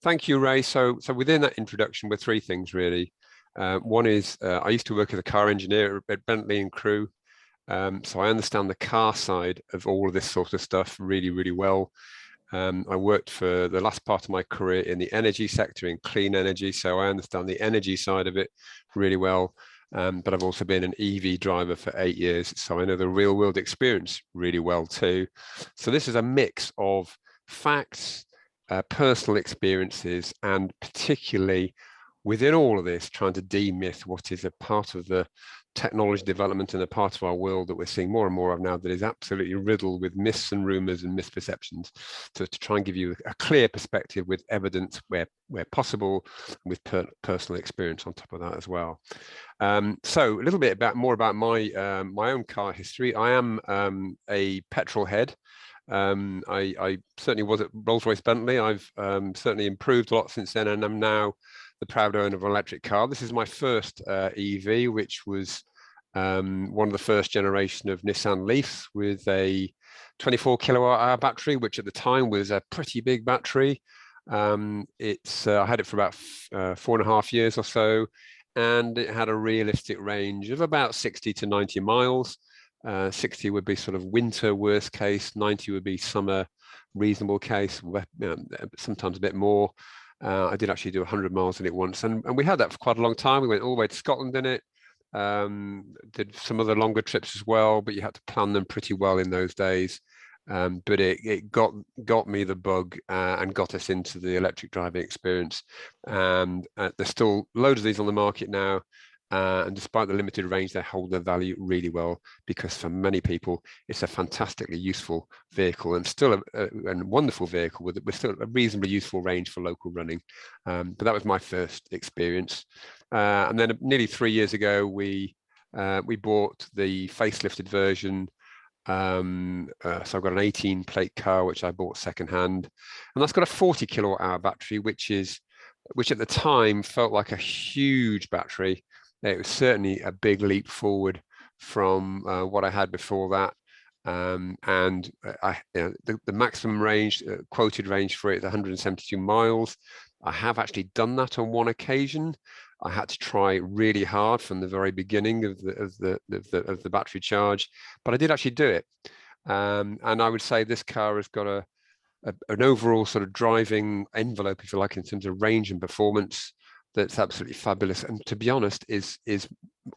Thank you, Ray. So within that introduction were three things really. One is I used to work as a car engineer at Bentley and Crewe. So I understand the car side of all of this sort of stuff really, really well. I worked for the last part of my career in the energy sector, in clean energy. So I understand the energy side of it really well. But I've also been an EV driver for 8 years. So I know the real world experience really well too. So this is a mix of facts, personal experiences, and particularly within all of this, trying to demyth what is a part of the technology development and a part of our world that we're seeing more and more of now that is absolutely riddled with myths and rumors and misperceptions. So to try and give you a clear perspective with evidence where possible, with personal experience on top of that as well. So a little bit more about my my own car history. I am a petrol head. I certainly was at Rolls-Royce Bentley. I've certainly improved a lot since then, and I'm now the proud owner of an electric car. This is my first EV, which was one of the first generation of Nissan Leafs with a 24 kilowatt hour battery, which at the time was a pretty big battery. I had it for about 4.5 years or so, and it had a realistic range of about 60 to 90 miles. 60 would be sort of winter worst case, 90 would be summer reasonable case, sometimes a bit more. I did actually do 100 miles in it once, and we had that for quite a long time. We went all the way to Scotland in it, did some other longer trips as well, but you had to plan them pretty well in those days. But it got me the bug and got us into the electric driving experience. And there's still loads of these on the market now. And despite the limited range, they hold their value really well, because for many people, it's a fantastically useful vehicle and still a wonderful vehicle with still a reasonably useful range for local running. But that was my first experience. And then nearly 3 years ago, we bought the facelifted version. So I've got an 18 plate car, which I bought secondhand, and that's got a 40 kilowatt hour battery, which at the time felt like a huge battery. It was certainly a big leap forward from what I had before that. And the maximum range, quoted range for it is 172 miles. I have actually done that on one occasion. I had to try really hard from the very beginning of the battery charge, but I did actually do it. And I would say this car has got an overall sort of driving envelope, if you like, in terms of range and performance, that's absolutely fabulous, and to be honest, is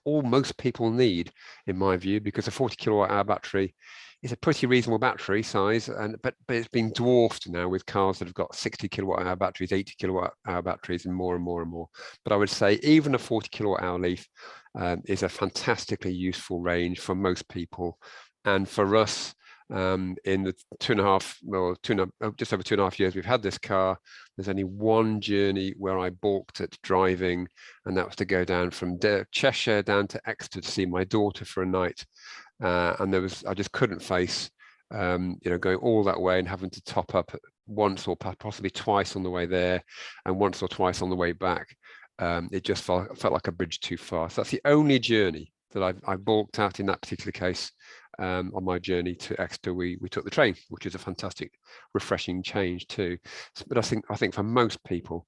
all most people need, in my view, because a 40 kilowatt hour battery is a pretty reasonable battery size, but it's been dwarfed now with cars that have got 60 kilowatt hour batteries, 80 kilowatt hour batteries, and more and more and more. But I would say even a 40 kilowatt hour Leaf is a fantastically useful range for most people, and for us, in the just over 2.5 years we've had this car, there's only one journey where I balked at driving, and that was to go down from Cheshire down to Exeter to see my daughter for a night. And I just couldn't face going all that way and having to top up once or possibly twice on the way there and once or twice on the way back. It just felt like a bridge too far. So that's the only journey that I balked at in that particular case. On my journey to Exeter, we took the train, which is a fantastic, refreshing change too. But I think for most people,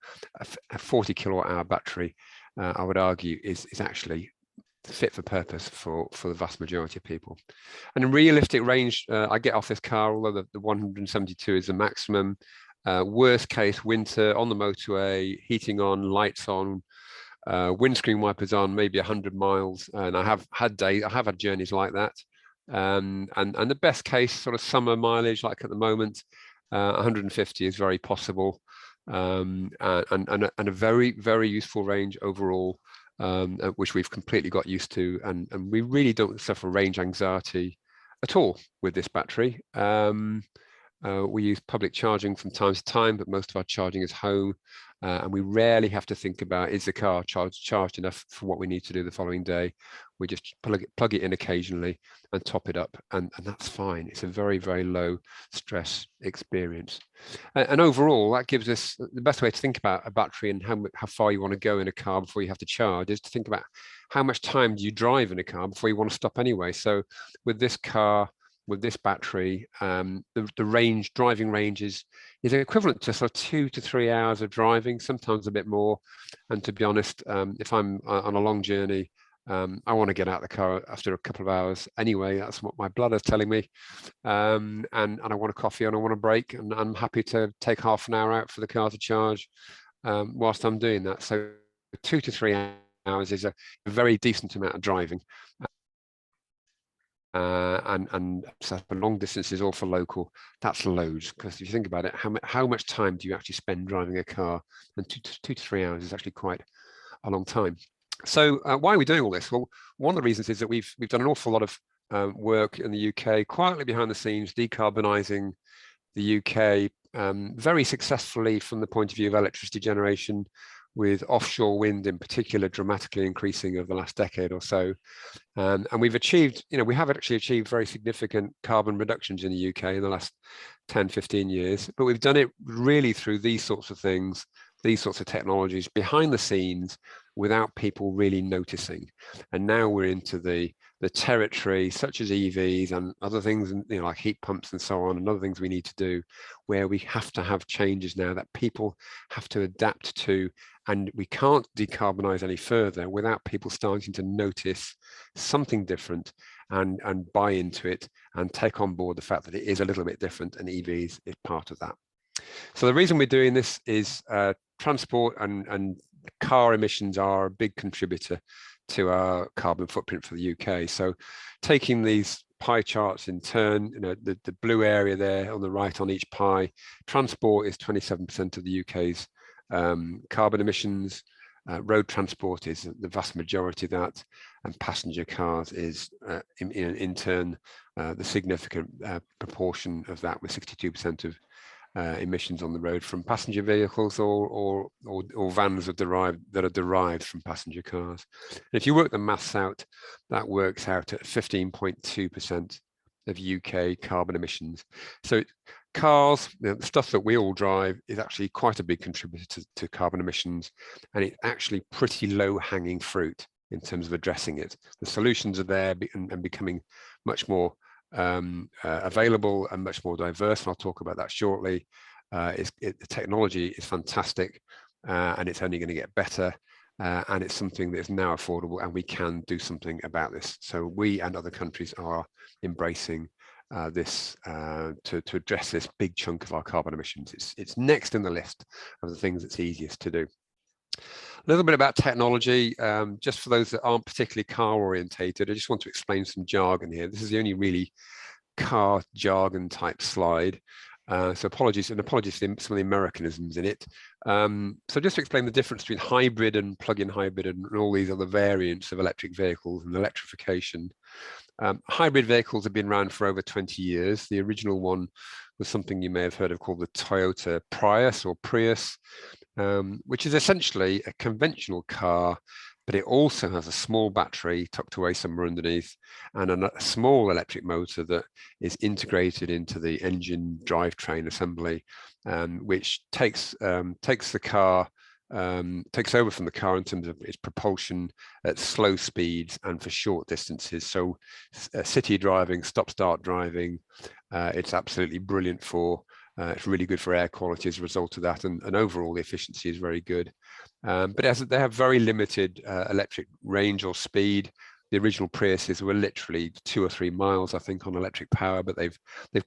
a 40 kilowatt hour battery, I would argue, is actually fit for purpose for the vast majority of people. And in realistic range, I get off this car, although the 172 is the maximum. Worst case, winter on the motorway, heating on, lights on, windscreen wipers on, maybe 100 miles. And I have had journeys like that. And the best case sort of summer mileage, like at the moment, 150 is very possible, and a very, very useful range overall, which we've completely got used to, and we really don't suffer range anxiety at all with this battery. We use public charging from time to time, but most of our charging is home, and we rarely have to think about, is the car charged enough for what we need to do the following day. We just plug it in occasionally and top it up, and that's fine. It's a very, very low stress experience. And overall, that gives us the best way to think about a battery and how far you want to go in a car before you have to charge, is to think about how much time do you drive in a car before you want to stop anyway. So with this car, with this battery, the driving range is equivalent to sort of 2 to 3 hours of driving, sometimes a bit more. And to be honest, if I'm on a long journey, I want to get out of the car after a couple of hours anyway. That's what my blood is telling me. And I want a coffee and I want a break, and I'm happy to take half an hour out for the car to charge whilst I'm doing that. So 2 to 3 hours is a very decent amount of driving. And so for long distances or for local, that's loads. Because if you think about it, how much time do you actually spend driving a car? And 2 to 3 hours is actually quite a long time. So why are we doing all this? Well, one of the reasons is that we've done an awful lot of work in the UK, quietly behind the scenes, decarbonising the UK very successfully from the point of view of electricity generation, with offshore wind in particular dramatically increasing over the last decade or so. And we've achieved, we have actually achieved very significant carbon reductions in the UK in the last 10, 15 years, but we've done it really through these sorts of things, these sorts of technologies behind the scenes without people really noticing. And now we're into the territory such as EVs and other things, like heat pumps and so on, and other things we need to do, where we have to have changes now that people have to adapt to, and we can't decarbonize any further without people starting to notice something different and buy into it and take on board the fact that it is a little bit different, and EVs is part of that. So the reason we're doing this is transport and car emissions are a big contributor to our carbon footprint for the UK. So taking these pie charts in turn, the blue area there on the right on each pie, transport is 27% of the UK's carbon emissions. Road transport is the vast majority of that, and passenger cars is in turn the significant proportion of that, with 62% of emissions on the road from passenger vehicles or vans that are derived from passenger cars. And if you work the maths out, that works out at 15.2% of UK carbon emissions. So cars, the stuff that we all drive, is actually quite a big contributor to carbon emissions, and it's actually pretty low-hanging fruit in terms of addressing it. The solutions are there and becoming much more available and much more diverse, and I'll talk about that shortly. The technology is fantastic, and it's only going to get better, and it's something that is now affordable, and we can do something about this. So we and other countries are embracing this to address this big chunk of our carbon emissions. It's next in the list of the things that's easiest to do. A little bit about technology, just for those that aren't particularly car orientated. I just want to explain some jargon here. This is the only really car jargon type slide. So apologies for some of the Americanisms in it. So just to explain the difference between hybrid and plug-in hybrid and all these other variants of electric vehicles and electrification. Hybrid vehicles have been around for over 20 years. The original one was something you may have heard of called the Toyota Prius or Prius, which is essentially a conventional car, but it also has a small battery tucked away somewhere underneath and a small electric motor that is integrated into the engine drivetrain assembly, which takes the car, takes over from the car in terms of its propulsion at slow speeds and for short distances. So city driving, stop-start driving, it's absolutely brilliant for. It's really good for air quality as a result of that, and overall the efficiency is very good. But they have very limited electric range or speed. The original Priuses were literally 2 or 3 miles, I think, on electric power, but they've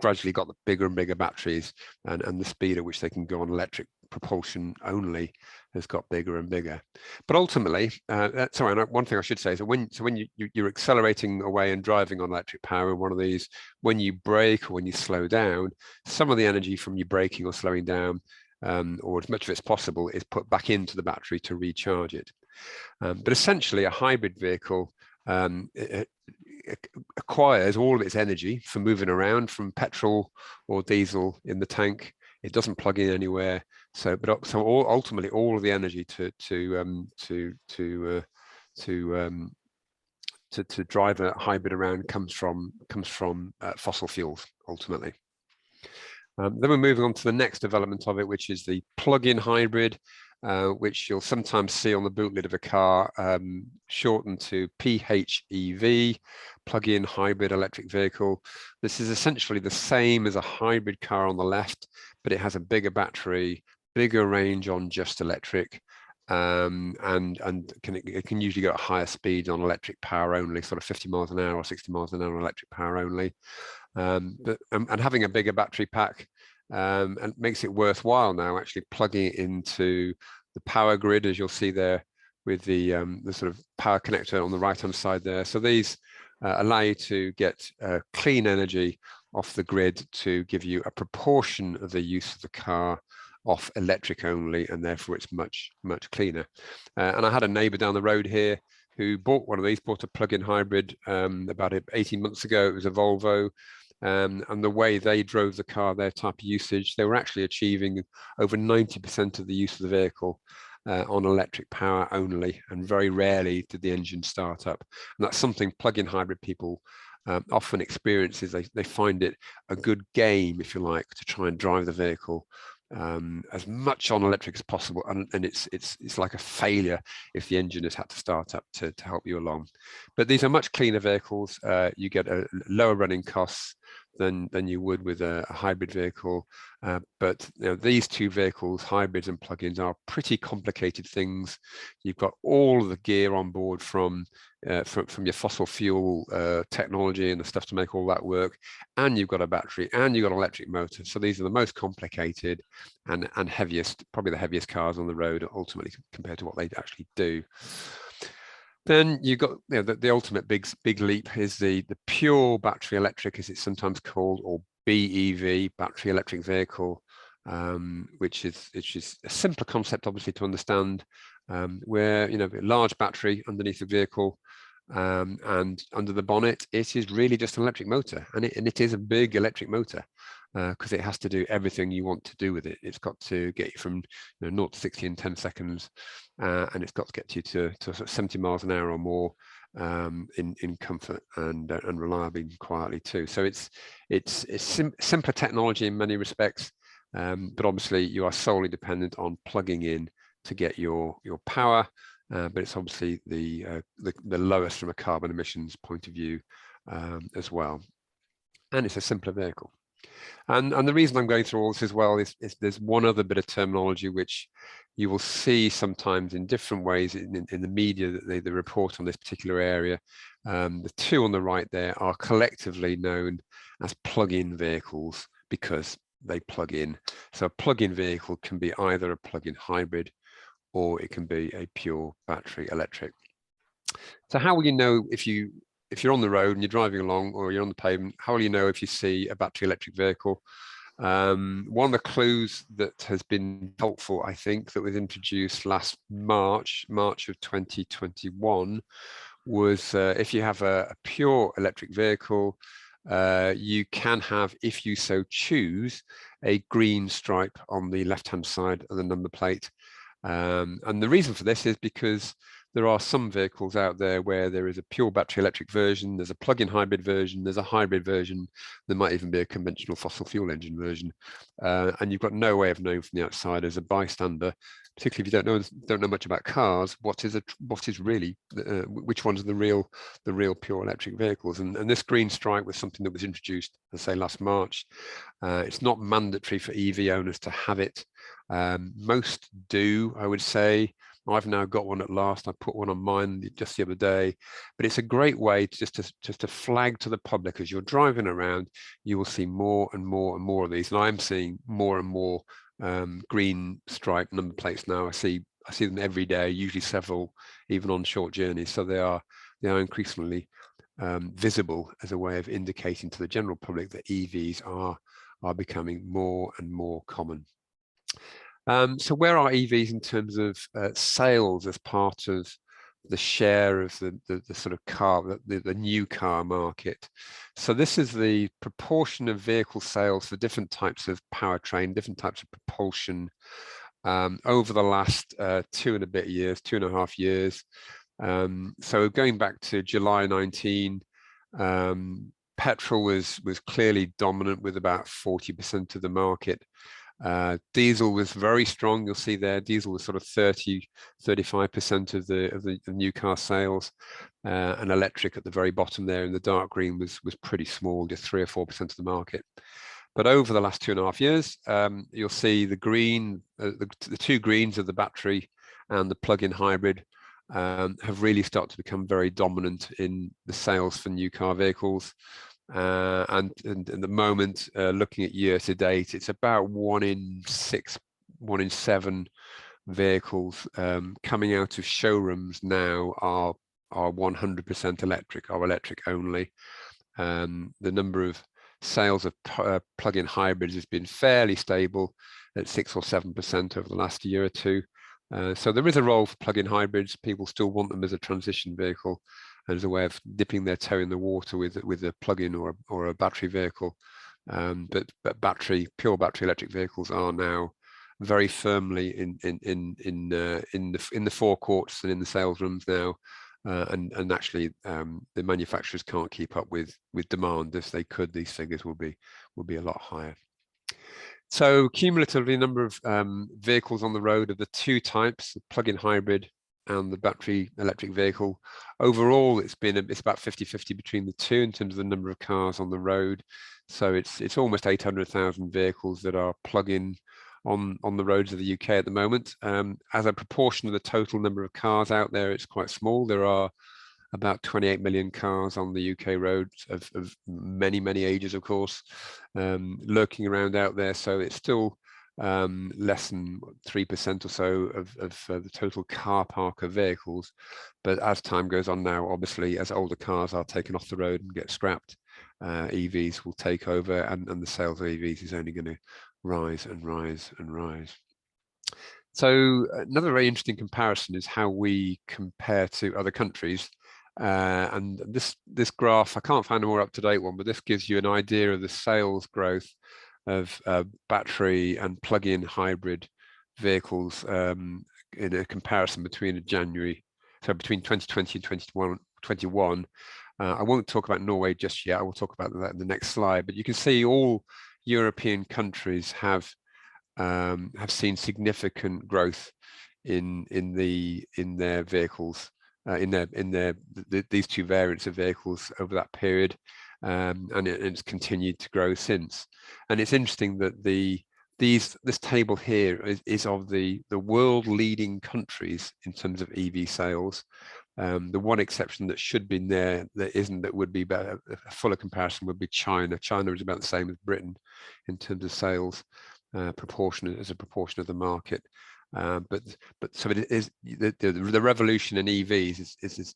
gradually got the bigger and bigger batteries, and the speed at which they can go on electric propulsion only has got bigger and bigger. But ultimately, one thing I should say is that when you're accelerating away and driving on electric power in one of these, when you brake or when you slow down, some of the energy from you braking or slowing down, or as much of it as possible, is put back into the battery to recharge it. But essentially, a hybrid vehicle it acquires all of its energy for moving around from petrol or diesel in the tank. It doesn't plug in anywhere. So ultimately, all of the energy to drive a hybrid around comes from fossil fuels ultimately. Then we're moving on to the next development of it, which is the plug-in hybrid. which you'll sometimes see on the boot lid of a car, shortened to PHEV, plug-in hybrid electric vehicle. This is essentially the same as a hybrid car on the left, but it has a bigger battery, bigger range on just electric, and it can usually go at higher speeds on electric power only, sort of 50 miles an hour or 60 miles an hour on electric power only. And having a bigger battery pack and makes it worthwhile now actually plugging it into the power grid, as you'll see there with the sort of power connector on the right hand side there. So these allow you to get clean energy off the grid to give you a proportion of the use of the car off electric only, and therefore it's much cleaner. And I had a neighbor down the road here who bought one of these, bought a plug-in hybrid about 18 months ago. It was a Volvo. And the way they drove the car, their type of usage, they were actually achieving over 90% of the use of the vehicle on electric power only, and very rarely did the engine start up. And that's something plug-in hybrid people often experience. Is they find it a good game, if you like, to try and drive the vehicle as much on electric as possible, and it's like a failure if the engine has had to start up to help you along. But these are much cleaner vehicles. You get a lower running costs than you would with a hybrid vehicle. But these two vehicles, hybrids and plug-ins, are pretty complicated things. You've got all of the gear on board from your fossil fuel technology and the stuff to make all that work, and you've got a battery, and you've got an electric motor. So these are the most complicated and heaviest, probably the heaviest cars on the road ultimately compared to what they actually do. Then you've got the ultimate big leap is the pure battery electric, as it's sometimes called, or BEV, battery electric vehicle, which is a simpler concept, obviously, to understand, where a large battery underneath the vehicle, and under the bonnet, it is really just an electric motor, and it is a big electric motor, because it has to do everything you want to do with it. It's got to get you from 0 to 60 in 10 seconds, and it's got to get you to sort of 70 miles an hour or more in comfort and reliably and quietly too. So it's simpler technology in many respects, but obviously you are solely dependent on plugging in to get your power. But it's obviously the lowest from a carbon emissions point of view as well, and it's a simpler vehicle. And the reason I'm going through all this as well is there's one other bit of terminology which you will see sometimes in different ways in the media that they report on this particular area. The two on the right there are collectively known as plug-in vehicles because they plug in. So a plug-in vehicle can be either a plug-in hybrid, or it can be a pure battery electric. So how will you know if you're on the road and you're driving along, or you're on the pavement, how will you know if you see a battery electric vehicle? One of the clues that has been helpful, I think, that was introduced last March of 2021, was if you have a pure electric vehicle, you can have, if you so choose, a green stripe on the left-hand side of the number plate. And the reason for this is because there are some vehicles out there where there is a pure battery electric version, there's a plug-in hybrid version, there's a hybrid version, there might even be a conventional fossil fuel engine version, and you've got no way of knowing from the outside as a bystander, particularly if you don't know much about cars, what is really which ones are the real pure electric vehicles. And this green stripe was something that was introduced, let's say, last March. It's not mandatory for EV owners to have it. Most do, I would say. I've now got one at last. I put one on mine just the other day, but it's a great way just to flag to the public as you're driving around. You will see more and more and more of these, and I'm seeing more and more green stripe number plates now. I see them every day, usually several, even on short journeys. So they are increasingly visible as a way of indicating to the general public that EVs are becoming more and more common. So where are EVs in terms of sales as part of the share of the sort of car, the new car market? So this is the proportion of vehicle sales for different types of powertrain, different types of propulsion over the last 2.5 years. So going back to July 19, petrol was clearly dominant with about 40% of the market. Diesel was very strong. You'll see there, diesel was sort of 35% of the new car sales, and electric at the very bottom there in the dark green was pretty small, just 3 or 4% of the market. But over the last 2.5 years, you'll see the green, the two greens of the battery and the plug-in hybrid have really started to become very dominant in the sales for new car vehicles. And at the moment, looking at year to date, it's about 1 in 6, 1 in 7 vehicles coming out of showrooms now are 100% electric, are electric only. The number of sales of plug-in hybrids has been fairly stable at 6 or 7% over the last year or two. So there is a role for plug-in hybrids. People still want them as a transition vehicle and as a way of dipping their toe in the water with a plug-in or a battery vehicle. But pure battery electric vehicles are now very firmly in the forecourts and in the sales rooms now. And actually, the manufacturers can't keep up with demand. If they could, these figures will be a lot higher. So cumulatively, number of vehicles on the road of the two types, the plug-in hybrid and the battery electric vehicle. Overall, it's about 50-50 between the two in terms of the number of cars on the road. So it's almost 800,000 vehicles that are plug-in on the roads of the UK at the moment. As a proportion of the total number of cars out there, it's quite small. There are about 28 million cars on the UK roads of many ages, of course, lurking around out there. So it's still less than 3% or so of the total car park of vehicles. But as time goes on now, obviously, as older cars are taken off the road and get scrapped, EVs will take over, and the sales of EVs is only going to rise and rise and rise. So another very interesting comparison is how we compare to other countries. And this graph, I can't find a more up-to-date one, but this gives you an idea of the sales growth of battery and plug-in hybrid vehicles in a comparison between between 2020 and 2021. I won't talk about Norway just yet. I will talk about that in the next slide. But you can see all European countries have seen significant growth in their vehicles, these two variants of vehicles over that period, and it's continued to grow since. And it's interesting that this table here is of the world leading countries in terms of EV sales. The one exception that should be there that isn't, that would be better, a fuller comparison, would be China. China is about the same as Britain in terms of sales proportion as a proportion of the market. But so it is the revolution in EVs is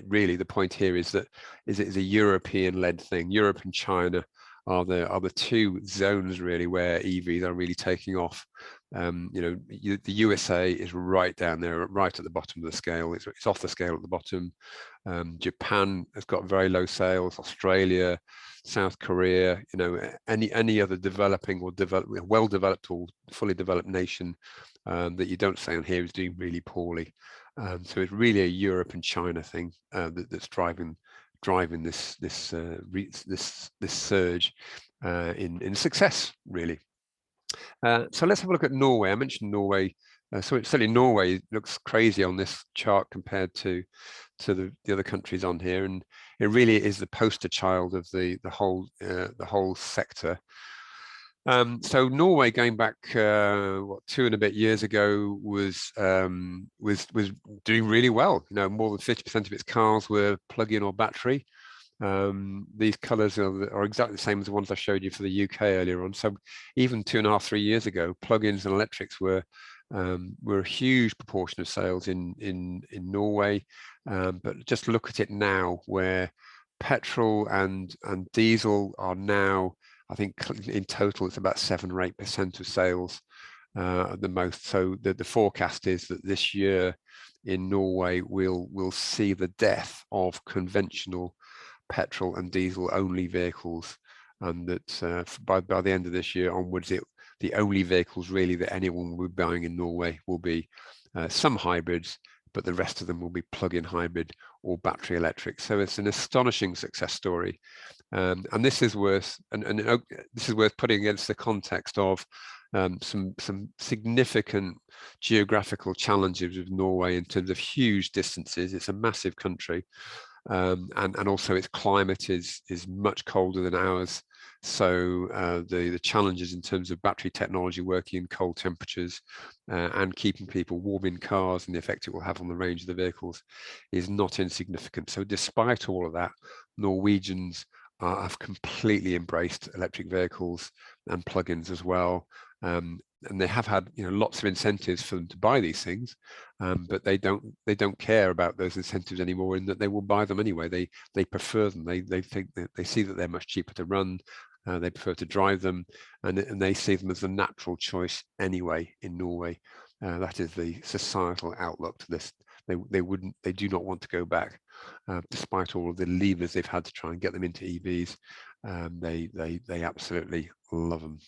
really the point here is that it is a European-led thing. Europe and China are the two zones really where EVs are really taking off. The USA is right down there, right at the bottom of the scale. It's off the scale at the bottom. Japan has got very low sales. Australia, South Korea, any other developing or well-developed or fully developed nation that you don't say on here is doing really poorly. So it's really a Europe and China thing that's driving this surge in success, really. So let's have a look at Norway. I mentioned Norway. So certainly Norway looks crazy on this chart compared to the other countries on here, and it really is the poster child of the whole sector. So Norway, going back 2 and a bit years ago, was doing really well. More than 50% of its cars were plug-in or battery. These colours are exactly the same as the ones I showed you for the UK earlier on. So even 2.5-3 years ago, plug-ins and electrics were a huge proportion of sales in Norway. But just look at it now, where petrol and diesel are now, I think in total it's about 7 or 8% of sales at the most. So the forecast is that this year in Norway we'll see the death of conventional petrol and diesel only vehicles, and that by the end of this year onwards, the only vehicles really that anyone will be buying in Norway will be some hybrids, but the rest of them will be plug-in hybrid or battery electric. So it's an astonishing success story, and this is worth putting against the context of some significant geographical challenges with Norway in terms of huge distances. It's a massive country, and also its climate is much colder than ours. So the challenges in terms of battery technology working in cold temperatures and keeping people warm in cars and the effect it will have on the range of the vehicles is not insignificant. So despite all of that, Norwegians have completely embraced electric vehicles and plug-ins as well. And they have had lots of incentives for them to buy these things, but they don't care about those incentives anymore, in that they will buy them anyway. They prefer them. They think that they see that they're much cheaper to run. They prefer to drive them, and they see them as the natural choice anyway in Norway. That is the societal outlook to this. They do not want to go back, despite all of the levers they've had to try and get them into EVs. They absolutely love them.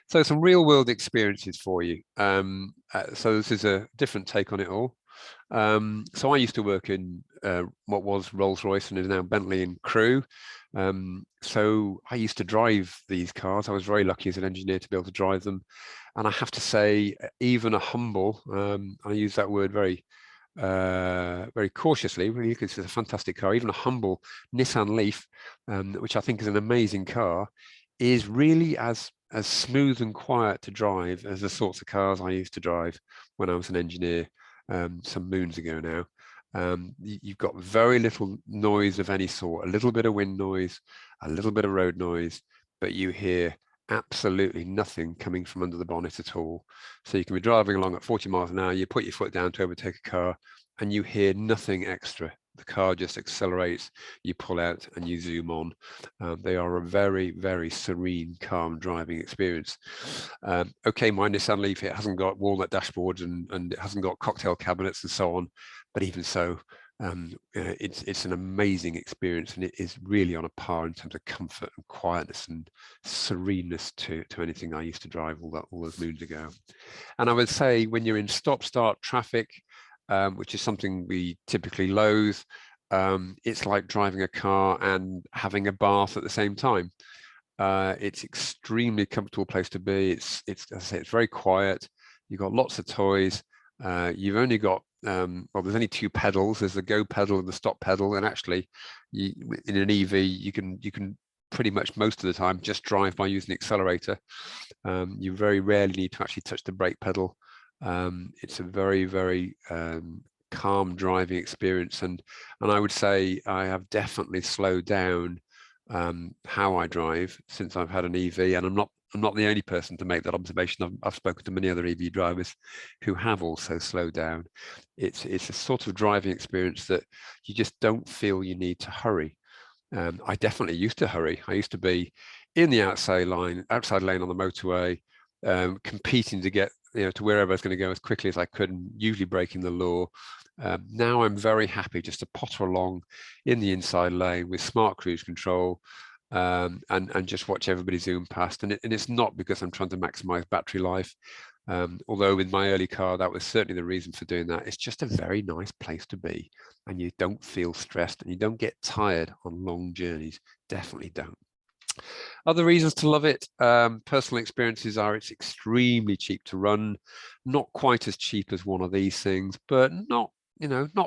So some real world experiences for you. So this is a different take on it all. So I used to work in what was Rolls-Royce and is now Bentley and Crewe. So I used to drive these cars. I was very lucky as an engineer to be able to drive them. And I have to say, even a humble, I use that word very cautiously, really, because it's a fantastic car. Even a humble Nissan Leaf, which I think is an amazing car, is really as smooth and quiet to drive as the sorts of cars I used to drive when I was an engineer some moons ago now. You've got very little noise of any sort, a little bit of wind noise, a little bit of road noise, but you hear absolutely nothing coming from under the bonnet at all. So you can be driving along at 40 miles an hour, you put your foot down to overtake a car, and you hear nothing extra. The car just accelerates, you pull out and you zoom on. They are a very, very serene, calm driving experience. Okay, my Nissan Leaf, it hasn't got walnut dashboards and it hasn't got cocktail cabinets and so on, but even so, it's an amazing experience, and it is really on a par in terms of comfort and quietness and sereneness to anything I used to drive all those moons ago. And I would say when you're in stop-start traffic, which is something we typically loathe, it's like driving a car and having a bath at the same time. It's extremely comfortable place to be. It's as I say, it's very quiet. You've got lots of toys. You've only got well, there's only two pedals. There's the go pedal and the stop pedal. And actually, in an EV, you can pretty much most of the time just drive by using the accelerator. You very rarely need to actually touch the brake pedal. It's a very, very calm driving experience, and I would say I have definitely slowed down how I drive since I've had an EV, and I'm not the only person to make that observation. I've spoken to many other EV drivers who have also slowed down. It's a sort of driving experience that you just don't feel you need to hurry. I definitely used to hurry. I used to be in the outside lane on the motorway, competing to get to wherever I was going to go as quickly as I could, and usually breaking the law. Now I'm very happy just to potter along in the inside lane with smart cruise control, and just watch everybody zoom past. And it's not because I'm trying to maximize battery life, although with my early car that was certainly the reason for doing that. It's just a very nice place to be, and you don't feel stressed and you don't get tired on long journeys. Definitely don't. Other reasons to love it, personal experiences are it's extremely cheap to run, not quite as cheap as one of these things, but not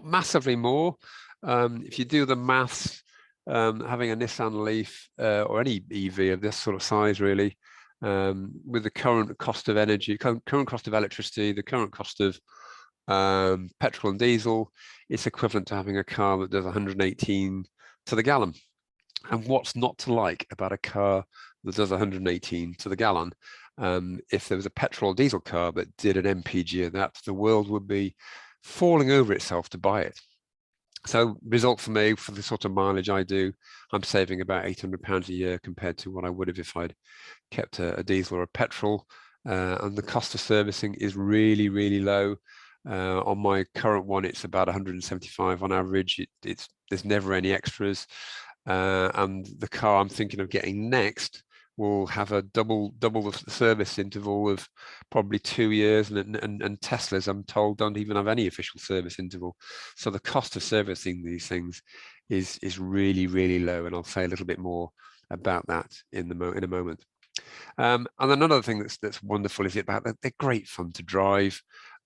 massively more. If you do the maths, having a Nissan Leaf or any EV of this sort of size, really, with the current cost of energy, current cost of electricity, the current cost of petrol and diesel, it's equivalent to having a car that does 118 to the gallon. And what's not to like about a car that does 118 to the gallon? If there was a petrol or diesel car that did an MPG of that, the world would be falling over itself to buy it. So result for me, for the sort of mileage I do, I'm saving about £800 a year compared to what I would have if I'd kept a diesel or a petrol. And the cost of servicing is really, really low. On my current one, it's about 175 on average. There's never any extras. And the car I'm thinking of getting next will have a double the service interval of probably 2 years, and Teslas, I'm told, don't even have any official service interval. So the cost of servicing these things is really, really low, and I'll say a little bit more about that in a moment. And another thing that's wonderful is about that they're great fun to drive.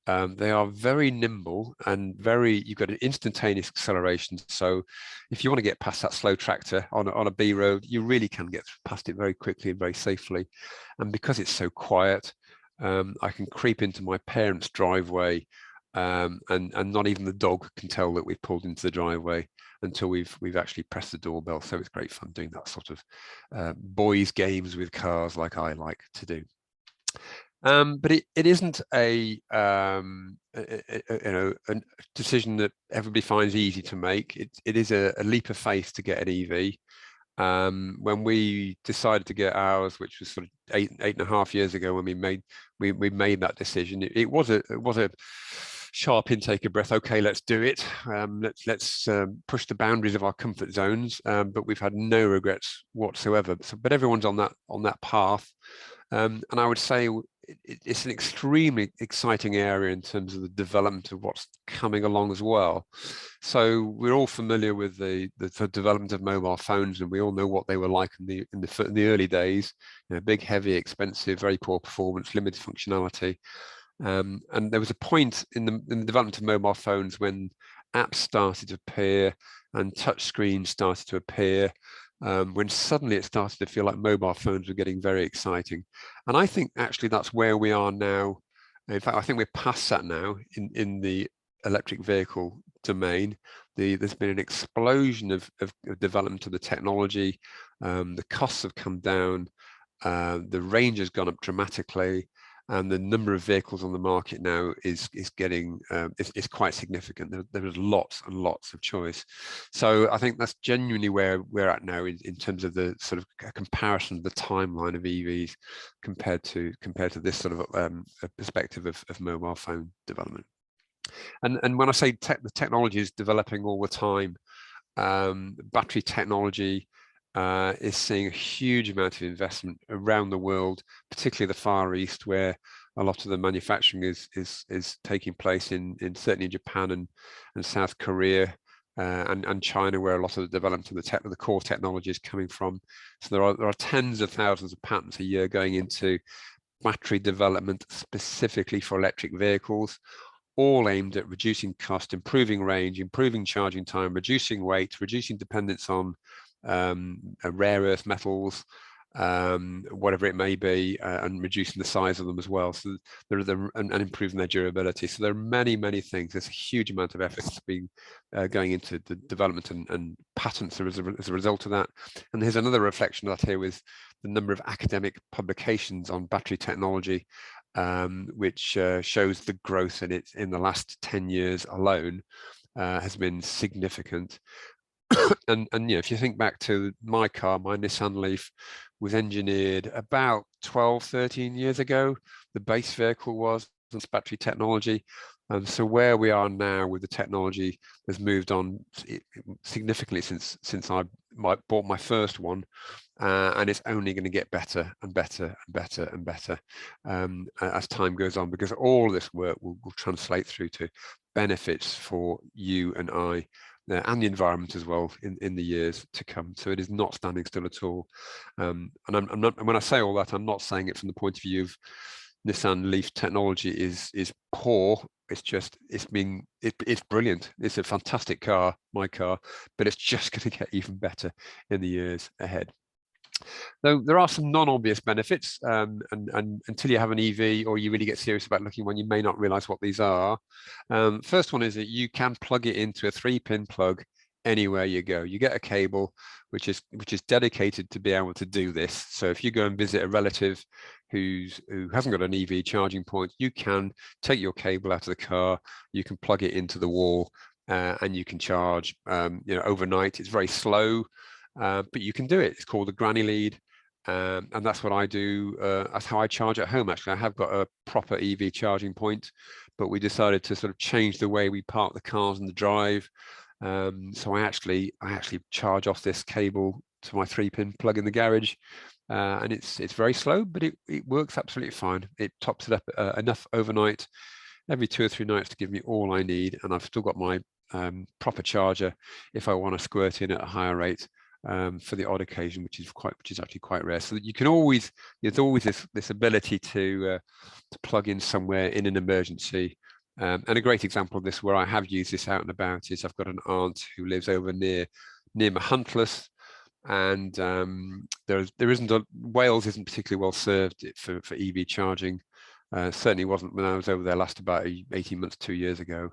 They are very nimble and you've got an instantaneous acceleration. So if you want to get past that slow tractor on a B road, you really can get past it very quickly and very safely. And because it's so quiet, I can creep into my parents' driveway, and not even the dog can tell that we've pulled into the driveway until we've actually pressed the doorbell. So it's great fun doing that sort of boys' games with cars like I like to do. But it isn't a decision that everybody finds easy to make. It is a leap of faith to get an EV. When we decided to get ours, which was sort of eight and a half years ago, when we made that decision, it was a sharp intake of breath. Okay, let's do it. Let's push the boundaries of our comfort zones. But we've had no regrets whatsoever. But everyone's on that path, and I would say it's an extremely exciting area in terms of the development of what's coming along as well. So we're all familiar with the development of mobile phones, and we all know what they were like in the early days. Big, heavy, expensive, very poor performance, limited functionality. And there was a point in the development of mobile phones when apps started to appear and touchscreens started to appear, when suddenly it started to feel like mobile phones were getting very exciting. And I think actually that's where we are now. In fact, I think we're past that now in the electric vehicle domain. There's been an explosion of development of the technology. The costs have come down. The range has gone up dramatically. And the number of vehicles on the market now is getting is quite significant. There is lots and lots of choice. So I think that's genuinely where we're at now in terms of the sort of comparison of the timeline of EVs compared to this sort of perspective of mobile phone development. And when I say the technology is developing all the time, battery technology is seeing a huge amount of investment around the world, particularly the Far East, where a lot of the manufacturing is taking place in certainly in Japan and South Korea, and China, where a lot of the development of the core technology is coming from. So there are tens of thousands of patents a year going into battery development specifically for electric vehicles, all aimed at reducing cost, improving range, improving charging time, reducing weight, reducing dependence on rare earth metals, whatever it may be, and reducing the size of them as well. So and improving their durability. So there are many things. There's a huge amount of effort that's been going into the development and patents as a result of that. And here's another reflection of that here with the number of academic publications on battery technology, which shows the growth in it in the last 10 years alone has been significant. And if you think back to my car, my Nissan Leaf was engineered about 12-13 years ago. The base vehicle was battery technology. And so where we are now with the technology has moved on significantly since I bought my first one, and it's only going to get better and better and better and better as time goes on, because all of this work will translate through to benefits for you and I, and the environment as well in the years to come. So it is not standing still at all. And I'm not, when I say all that, I'm not saying it from the point of view of Nissan Leaf technology is poor. It's just it's brilliant. It's a fantastic car, my car, but it's just going to get even better in the years ahead. Though there are some non-obvious benefits, and until you have an EV or you really get serious about looking one, you may not realize what these are. First one is that you can plug it into a 3-pin plug anywhere you go. You get a cable which is dedicated to be able to do this. So if you go and visit a relative who hasn't got an EV charging point, you can take your cable out of the car, you can plug it into the wall, and you can charge overnight. It's very slow, but you can do it. It's called a granny lead, and that's what I do. That's how I charge at home. Actually, I have got a proper EV charging point, but we decided to sort of change the way we park the cars in the drive. So I actually charge off this cable to my 3-pin plug in the garage, and it's very slow, but it works absolutely fine. It tops it up enough overnight, every 2 or 3 nights, to give me all I need, and I've still got my proper charger if I want to squirt in at a higher rate for the odd occasion, which is actually quite rare. So that you can always, there's always this ability to plug in somewhere in an emergency. And a great example of this, where I have used this out and about, is I've got an aunt who lives over near Mahuntless, and there isn't Wales isn't particularly well served for EV charging. Certainly wasn't when I was over there last, about 18 months, 2 years ago.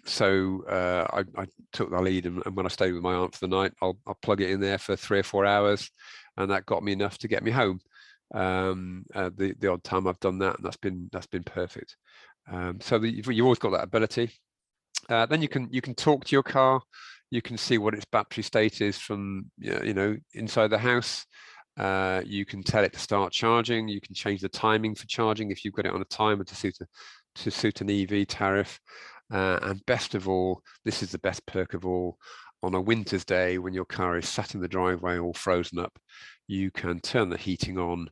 So I took the lead, and when I stayed with my aunt for the night, I'll plug it in there for 3 or 4 hours, and that got me enough to get me home. The odd time I've done that, and that's been perfect. So you've always got that ability. Then you can talk to your car. You can see what its battery state is from inside the house. You can tell it to start charging. You can change the timing for charging if you've got it on a timer to suit an EV tariff. And best of all, this is the best perk of all, on a winter's day when your car is sat in the driveway all frozen up, you can turn the heating on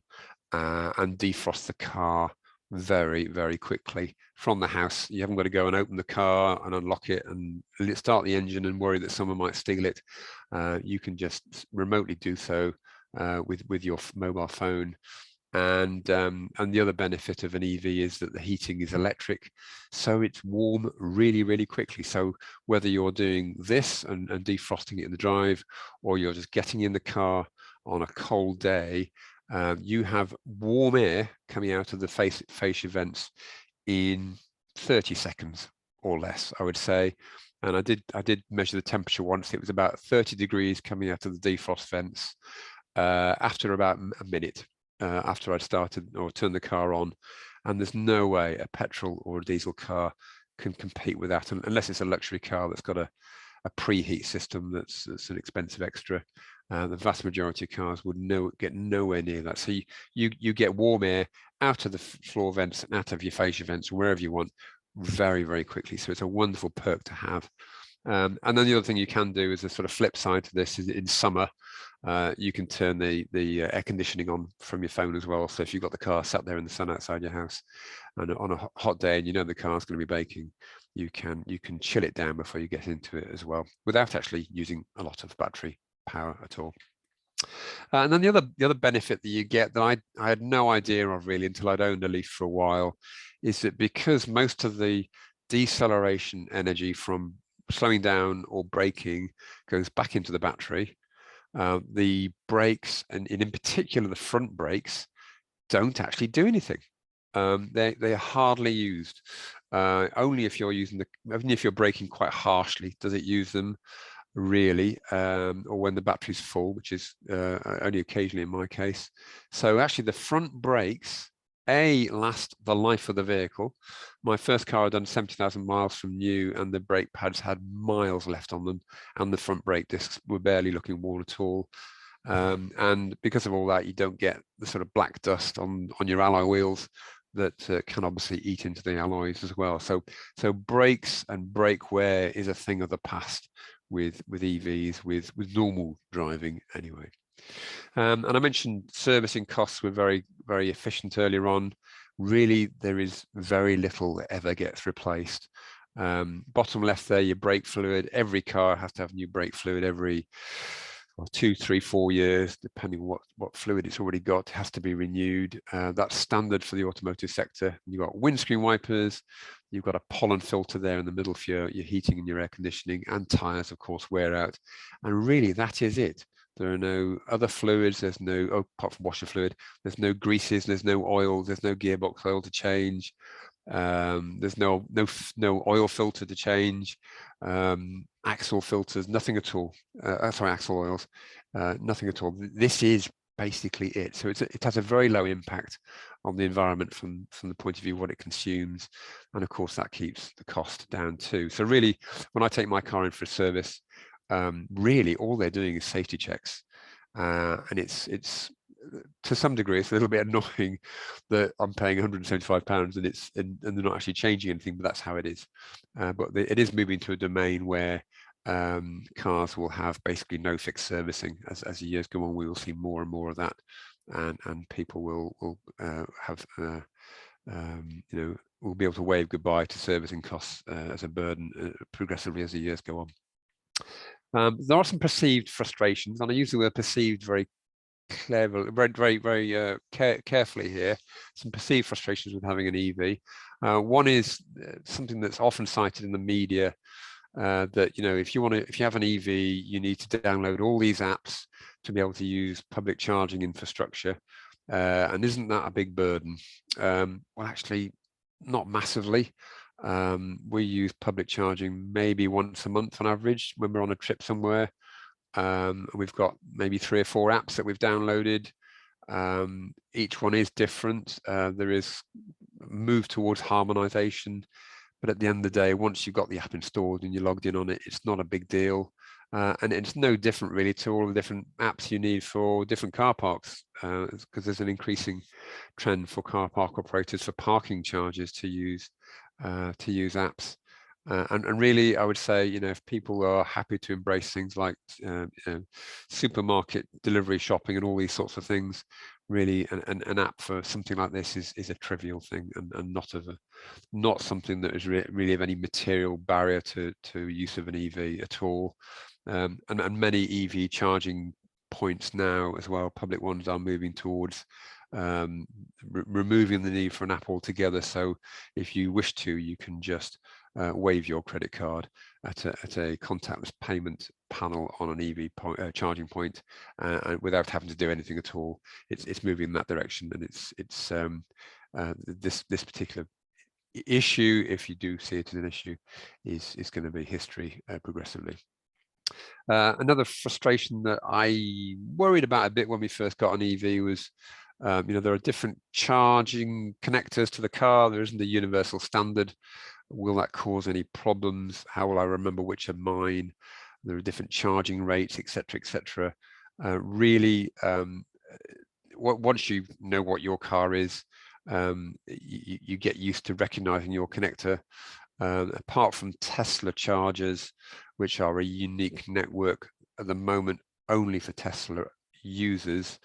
and defrost the car very, very quickly from the house. You haven't got to go and open the car and unlock it and start the engine and worry that someone might steal it. You can just remotely do so with your mobile phone. And the other benefit of an EV is that the heating is electric, so it's warm really, really quickly. So whether you're doing this and defrosting it in the drive, or you're just getting in the car on a cold day, you have warm air coming out of the fascia vents in 30 seconds or less, I would say. And I did measure the temperature once. It was about 30 degrees coming out of the defrost vents after about a minute after I'd started or turned the car on. And there's no way a petrol or a diesel car can compete with that, unless it's a luxury car that's got a preheat system that's an expensive extra. The vast majority of cars would get nowhere near that. So you get warm air out of the floor vents and out of your fascia vents, wherever you want, very, very quickly. So it's a wonderful perk to have. And then the other thing you can do is a sort of flip side to this is in summer, you can turn the air conditioning on from your phone as well. So if you've got the car sat there in the sun outside your house, and on a hot day and you know the car's going to be baking, you can chill it down before you get into it as well, without actually using a lot of battery power at all. And then the other benefit that you get that I had no idea of really until I'd owned a Leaf for a while, is that because most of the deceleration energy from slowing down or braking goes back into the battery, the brakes, and in particular the front brakes, don't actually do anything. They are hardly used. Only if you're braking quite harshly does it use them, really, or when the battery's full, which is only occasionally in my case. So actually the front brakes last the life of the vehicle. My first car had done 70,000 miles from new, and the brake pads had miles left on them, and the front brake discs were barely looking worn at all. And because of all that, you don't get the sort of black dust on your alloy wheels that can obviously eat into the alloys as well. So brakes and brake wear is a thing of the past with EVs, with normal driving anyway. And I mentioned servicing costs were very, very efficient earlier on. Really, there is very little that ever gets replaced. Bottom left there, your brake fluid. Every car has to have new brake fluid every 2, 3, 4 years, depending on what fluid it's already got. It has to be renewed. That's standard for the automotive sector. You've got windscreen wipers, you've got a pollen filter there in the middle for your heating and your air conditioning, and tires, of course, wear out. And really, that is it. There are no other fluids. There's no, apart from washer fluid, there's no greases, there's no oil, there's no gearbox oil to change. There's no oil filter to change, axle filters, nothing at all. Axle oils, nothing at all. This is basically it. So it has a very low impact on the environment from the point of view of what it consumes, and of course that keeps the cost down too. So really, when I take my car in for a service, really all they're doing is safety checks, and it's to some degree it's a little bit annoying that I'm paying £175 and they're not actually changing anything, but that's how it is. But it is moving to a domain where cars will have basically no fixed servicing. As the years go on, we will see more and more of that, and people will have will be able to wave goodbye to servicing costs as a burden progressively as the years go on. There are some perceived frustrations, and I use the word perceived very cleverly, very carefully here. Some perceived frustrations with having an EV. One is something that's often cited in the media, that if you have an EV, you need to download all these apps to be able to use public charging infrastructure. And isn't that a big burden? Well, actually, not massively. We use public charging maybe once a month on average when we're on a trip somewhere. We've got maybe 3 or 4 apps that we've downloaded. Each one is different. There is move towards harmonization, but at the end of the day, once you've got the app installed and you're logged in on it, it's not a big deal. And it's no different really to all the different apps you need for different car parks, because there's an increasing trend for car park operators for parking charges to use apps. And really, I would say, if people are happy to embrace things like supermarket delivery shopping and all these sorts of things, really an app for something like this is a trivial thing, and not something that is really of any material barrier to use of an EV at all. And many EV charging points now as well, public ones, are moving towards removing the need for an app altogether. So if you wish to, you can just wave your credit card at a contactless payment panel on an EV charging point, and without having to do anything at all. It's moving in that direction, and this particular issue, if you do see it as an issue, is going to be history progressively. Another frustration that I worried about a bit when we first got an EV was, there are different charging connectors to the car. There isn't a universal standard. Will that cause any problems? How will I remember which are mine? There are different charging rates, etc., etc. Really, once you know what your car is, you get used to recognizing your connector. Apart from Tesla chargers, which are a unique network at the moment only for Tesla users,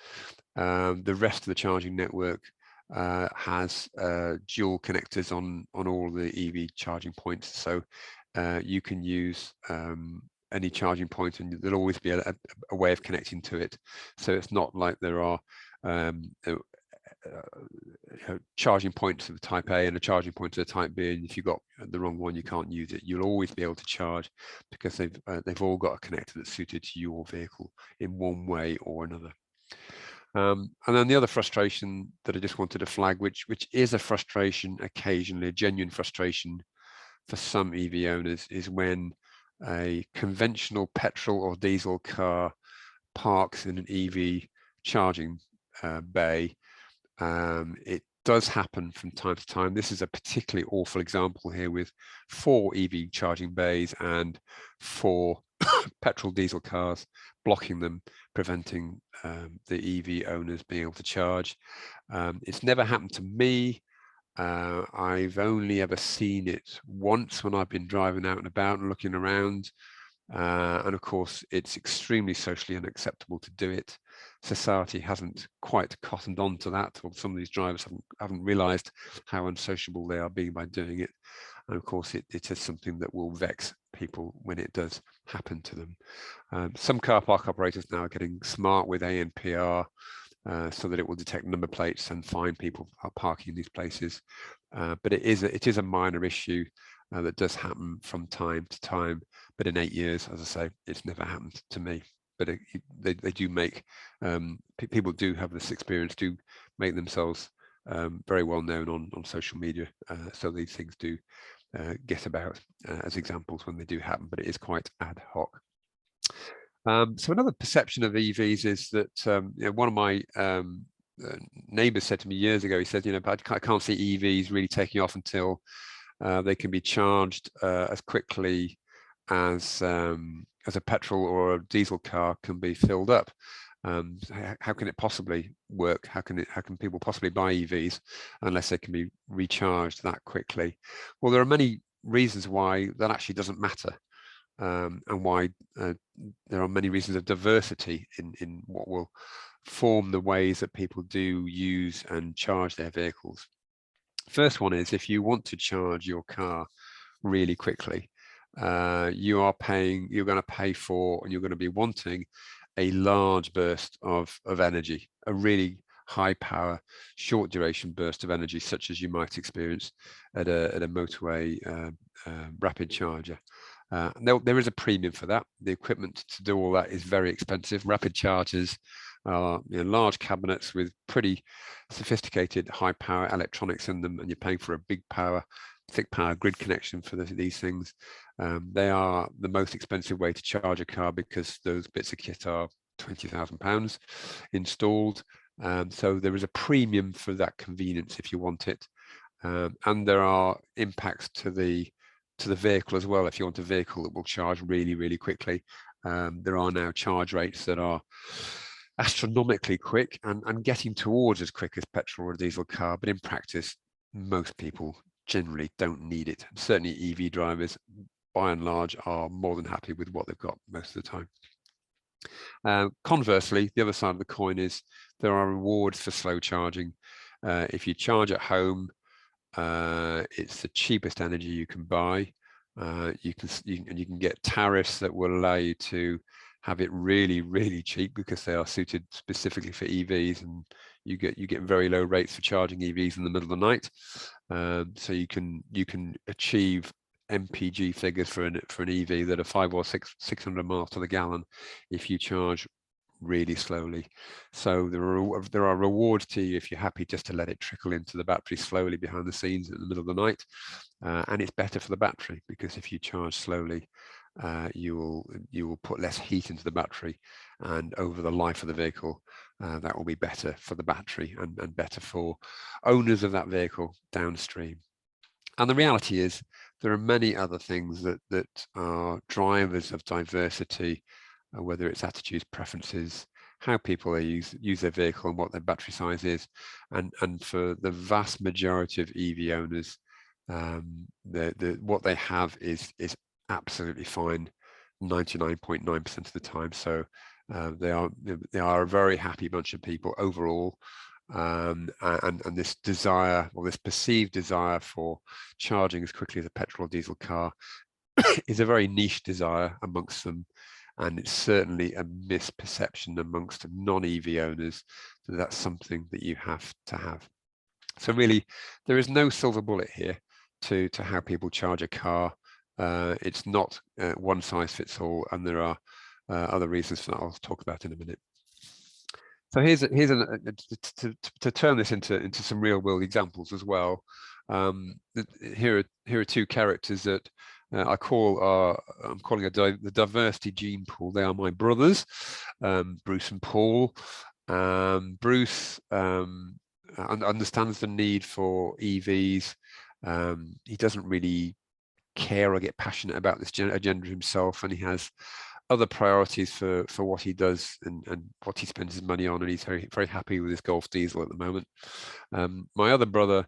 the rest of the charging network has dual connectors on all the EV charging points. So you can use any charging point, and there'll always be a way of connecting to it. So it's not like there are charging points of the type A and a charging point of the type B, and if you've got the wrong one, you can't use it. You'll always be able to charge because they've all got a connector that's suited to your vehicle in one way or another. And then the other frustration that I just wanted to flag, which is a frustration occasionally, a genuine frustration for some EV owners, is when a conventional petrol or diesel car parks in an EV charging bay. It does happen from time to time. This is a particularly awful example here with 4 EV charging bays and 4 petrol diesel cars blocking them, preventing the EV owners being able to charge. It's never happened to me. I've only ever seen it once when I've been driving out and about and looking around. And of course, it's extremely socially unacceptable to do it. Society hasn't quite cottoned on to that, or some of these drivers haven't realized how unsociable they are being by doing it. And of course, it is something that will vex people when it does happen to them. Some car park operators now are getting smart with ANPR, so that it will detect number plates and find people parking in these places. But it is a minor issue that does happen from time to time. But in 8 years, as I say, it's never happened to me. But they do make, people do have this experience, do make themselves very well known on social media. So these things do get about as examples when they do happen, but it is quite ad hoc. So another perception of EVs is that one of my neighbors said to me years ago, he said, but I can't see EVs really taking off until they can be charged as quickly as a petrol or a diesel car can be filled up. How can it possibly work? How can people possibly buy EVs unless they can be recharged that quickly? Well, there are many reasons why that actually doesn't matter. And why there are many reasons of diversity in what will form the ways that people do use and charge their vehicles. First one is, if you want to charge your car really quickly, you're going to pay for, and you're going to be wanting a large burst of energy, a really high power, short duration burst of energy, such as you might experience at a motorway rapid charger. There is a premium for that. The equipment to do all that is very expensive. Rapid chargers are large cabinets with pretty sophisticated high power electronics in them, and you're paying for a big power, thick power grid connection for these things. They are the most expensive way to charge a car because those bits of kit are £20,000 installed. So there is a premium for that convenience if you want it. And there are impacts to the vehicle as well. If you want a vehicle that will charge really, really quickly, there are now charge rates that are astronomically quick and getting towards as quick as petrol or a diesel car. But in practice, most people generally don't need it. Certainly EV drivers, by and large, are more than happy with what they've got most of the time. Conversely, the other side of the coin is there are rewards for slow charging. If you charge at home, it's the cheapest energy you can buy. You can get tariffs that will allow you to have it really, really cheap because they are suited specifically for EVs, and you get very low rates for charging EVs in the middle of the night. So you can achieve MPG figures for an EV that are 500 or 600 miles to the gallon if you charge really slowly. So there are rewards to you if you're happy just to let it trickle into the battery slowly behind the scenes in the middle of the night. And it's better for the battery because if you charge slowly, you will put less heat into the battery, and over the life of the vehicle, that will be better for the battery and better for owners of that vehicle downstream. And the reality is there are many other things that are drivers of diversity, whether it's attitudes, preferences, how people use their vehicle and what their battery size is. And for the vast majority of EV owners, what they have is absolutely fine 99.9% of the time. So they are a very happy bunch of people overall. And this desire, or this perceived desire for charging as quickly as a petrol or diesel car is a very niche desire amongst them. And it's certainly a misperception amongst non-EV owners that that's something that you have to have. So really, there is no silver bullet here to how people charge a car. It's not one size fits all, and there are other reasons for that I'll talk about in a minute. So to turn this into some real world examples as well. Here are two characters that I'm calling the diversity gene pool. They are my brothers, Bruce and Paul. Bruce understands the need for EVs. He doesn't really care or get passionate about this agenda himself, and he has other priorities for what he does and what he spends his money on, and he's very, very happy with his Golf diesel at the moment. My other brother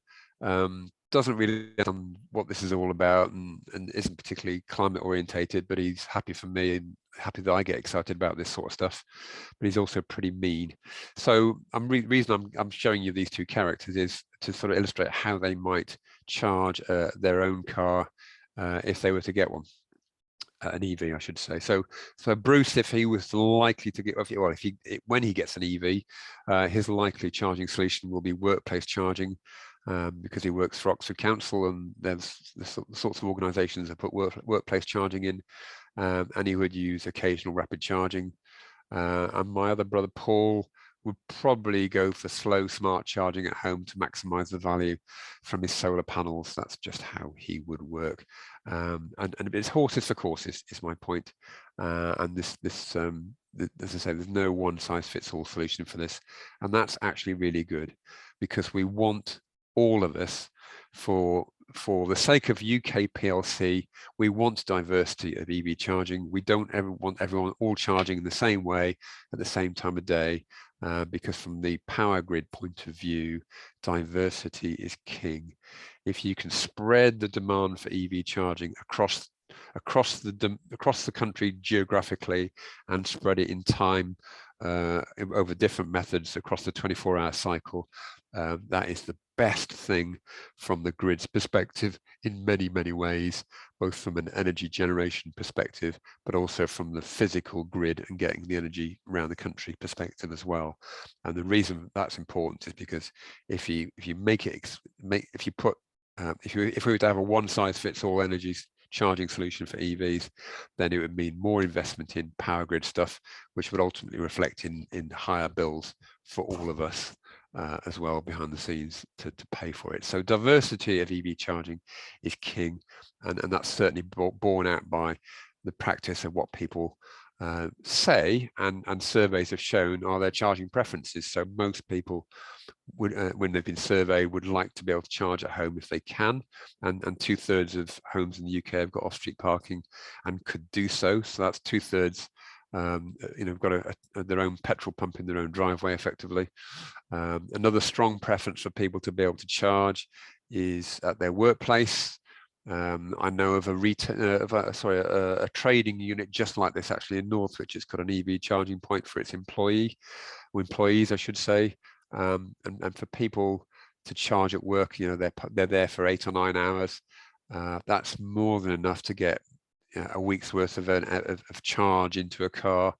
doesn't really understand what this is all about and isn't particularly climate orientated, but he's happy for me and happy that I get excited about this sort of stuff. But he's also pretty mean. So the reason I'm showing you these two characters is to sort of illustrate how they might charge their own car if they were to get one. An EV, I should say. So Bruce, if he was likely to get, when he gets an EV, his likely charging solution will be workplace charging, because he works for Oxford Council, and there's the sorts of organisations that put workplace charging in, and he would use occasional rapid charging. And my other brother Paul would probably go for slow smart charging at home to maximize the value from his solar panels. That's just how he would work. And it's horses for courses is my point. And this as I say, there's no one size fits all solution for this. And that's actually really good, because we want all of us, for the sake of UK PLC, we want diversity of EV charging. We don't ever want everyone all charging in the same way at the same time of day, because from the power grid point of view, diversity is king. If you can spread the demand for EV charging across the country geographically and spread it in time over different methods across the 24-hour cycle, That is the best thing from the grid's perspective in many, many ways, both from an energy generation perspective, but also from the physical grid and getting the energy around the country perspective as well. And the reason that's important is because if you make it, if you put if we were to have a one-size-fits-all energy charging solution for EVs, then it would mean more investment in power grid stuff, which would ultimately reflect in higher bills for all of us as well behind the scenes to pay for it. So diversity of EV charging is king, and that's certainly borne out by the practice of what people say, and surveys have shown are their charging preferences. So most people would, when they've been surveyed, would like to be able to charge at home if they can, and 2/3 of homes in the UK have got off-street parking and could do so. So that's 2/3 got their own petrol pump in their own driveway effectively. Another strong preference for people to be able to charge is at their workplace. I know of a trading unit just like this actually in Northwich. It's got an EV charging point for its employees, I should say, and for people to charge at work. They're there for 8 or 9 hours. That's more than enough to get a week's worth of charge into a car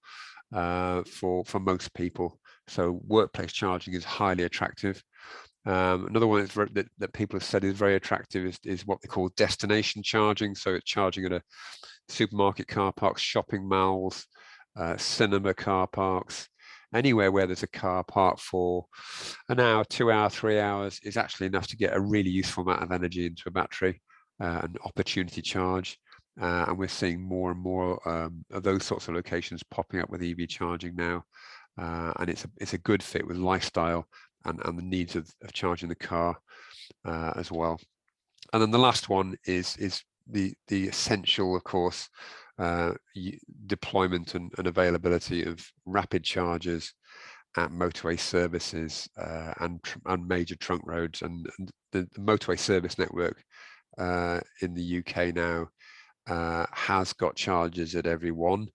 for most people. So workplace charging is highly attractive. Another one that people have said is very attractive is what they call destination charging. So it's charging at a supermarket car parks, shopping malls, cinema car parks, anywhere where there's a car park for an hour, 2 hours, 3 hours is actually enough to get a really useful amount of energy into a battery, an opportunity charge. And we're seeing more and more of those sorts of locations popping up with EV charging now. And it's a good fit with lifestyle and the needs of charging the car as well. And then the last one is the essential, of course, deployment and availability of rapid chargers at motorway services and major trunk roads. And the motorway service network in the UK now has got chargers at every one,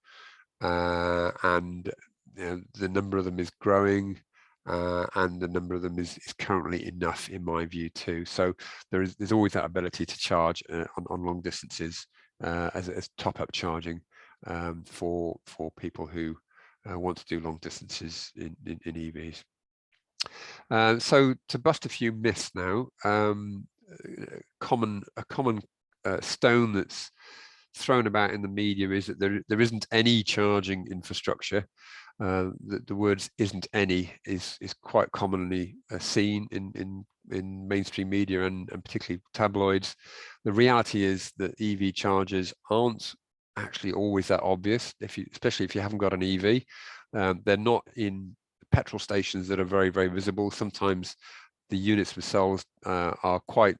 and the number of them is growing, and the number of them is currently enough in my view too. So there's always that ability to charge on long distances as top-up charging for people who want to do long distances in EVs. So to bust a few myths now, a common stone that's thrown about in the media is that there isn't any charging infrastructure. The words "isn't any" is quite commonly seen in mainstream media and particularly tabloids. The reality is that EV chargers aren't actually always that obvious, especially if you haven't got an EV. They're not in petrol stations that are very, very visible. Sometimes the units themselves are quite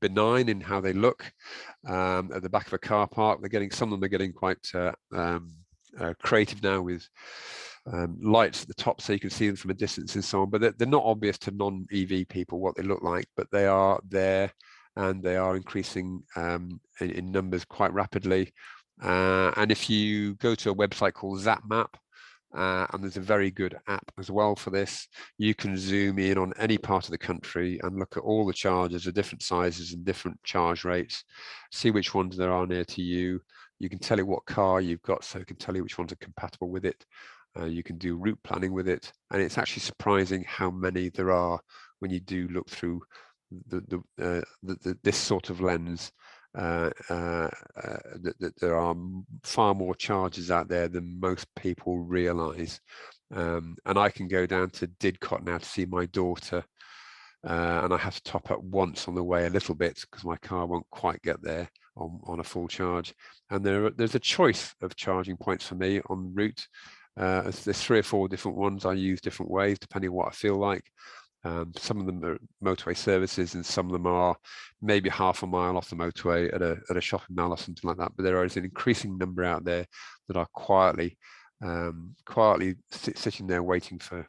benign in how they look at the back of a car park. Some of them are getting quite creative now with lights at the top so you can see them from a distance and so on, but they're not obvious to non-EV people what they look like, but they are there, and they are increasing in numbers quite rapidly. And if you go to a website called ZapMap, and there's a very good app as well for this, you can zoom in on any part of the country and look at all the chargers of different sizes and different charge rates, see which ones there are near to you. You can tell it what car you've got, so it can tell you which ones are compatible with it. You can do route planning with it, and it's actually surprising how many there are when you do look through this sort of lens. That there are far more chargers out there than most people realize. And I can go down to Didcot now to see my daughter, and I have to top up once on the way a little bit because my car won't quite get there on a full charge. And there's a choice of charging points for me en route. There's 3 or 4 different ones I use different ways depending on what I feel like. Some of them are motorway services, and some of them are maybe half a mile off the motorway at a shopping mall or something like that. But there is an increasing number out there that are quietly sitting there waiting for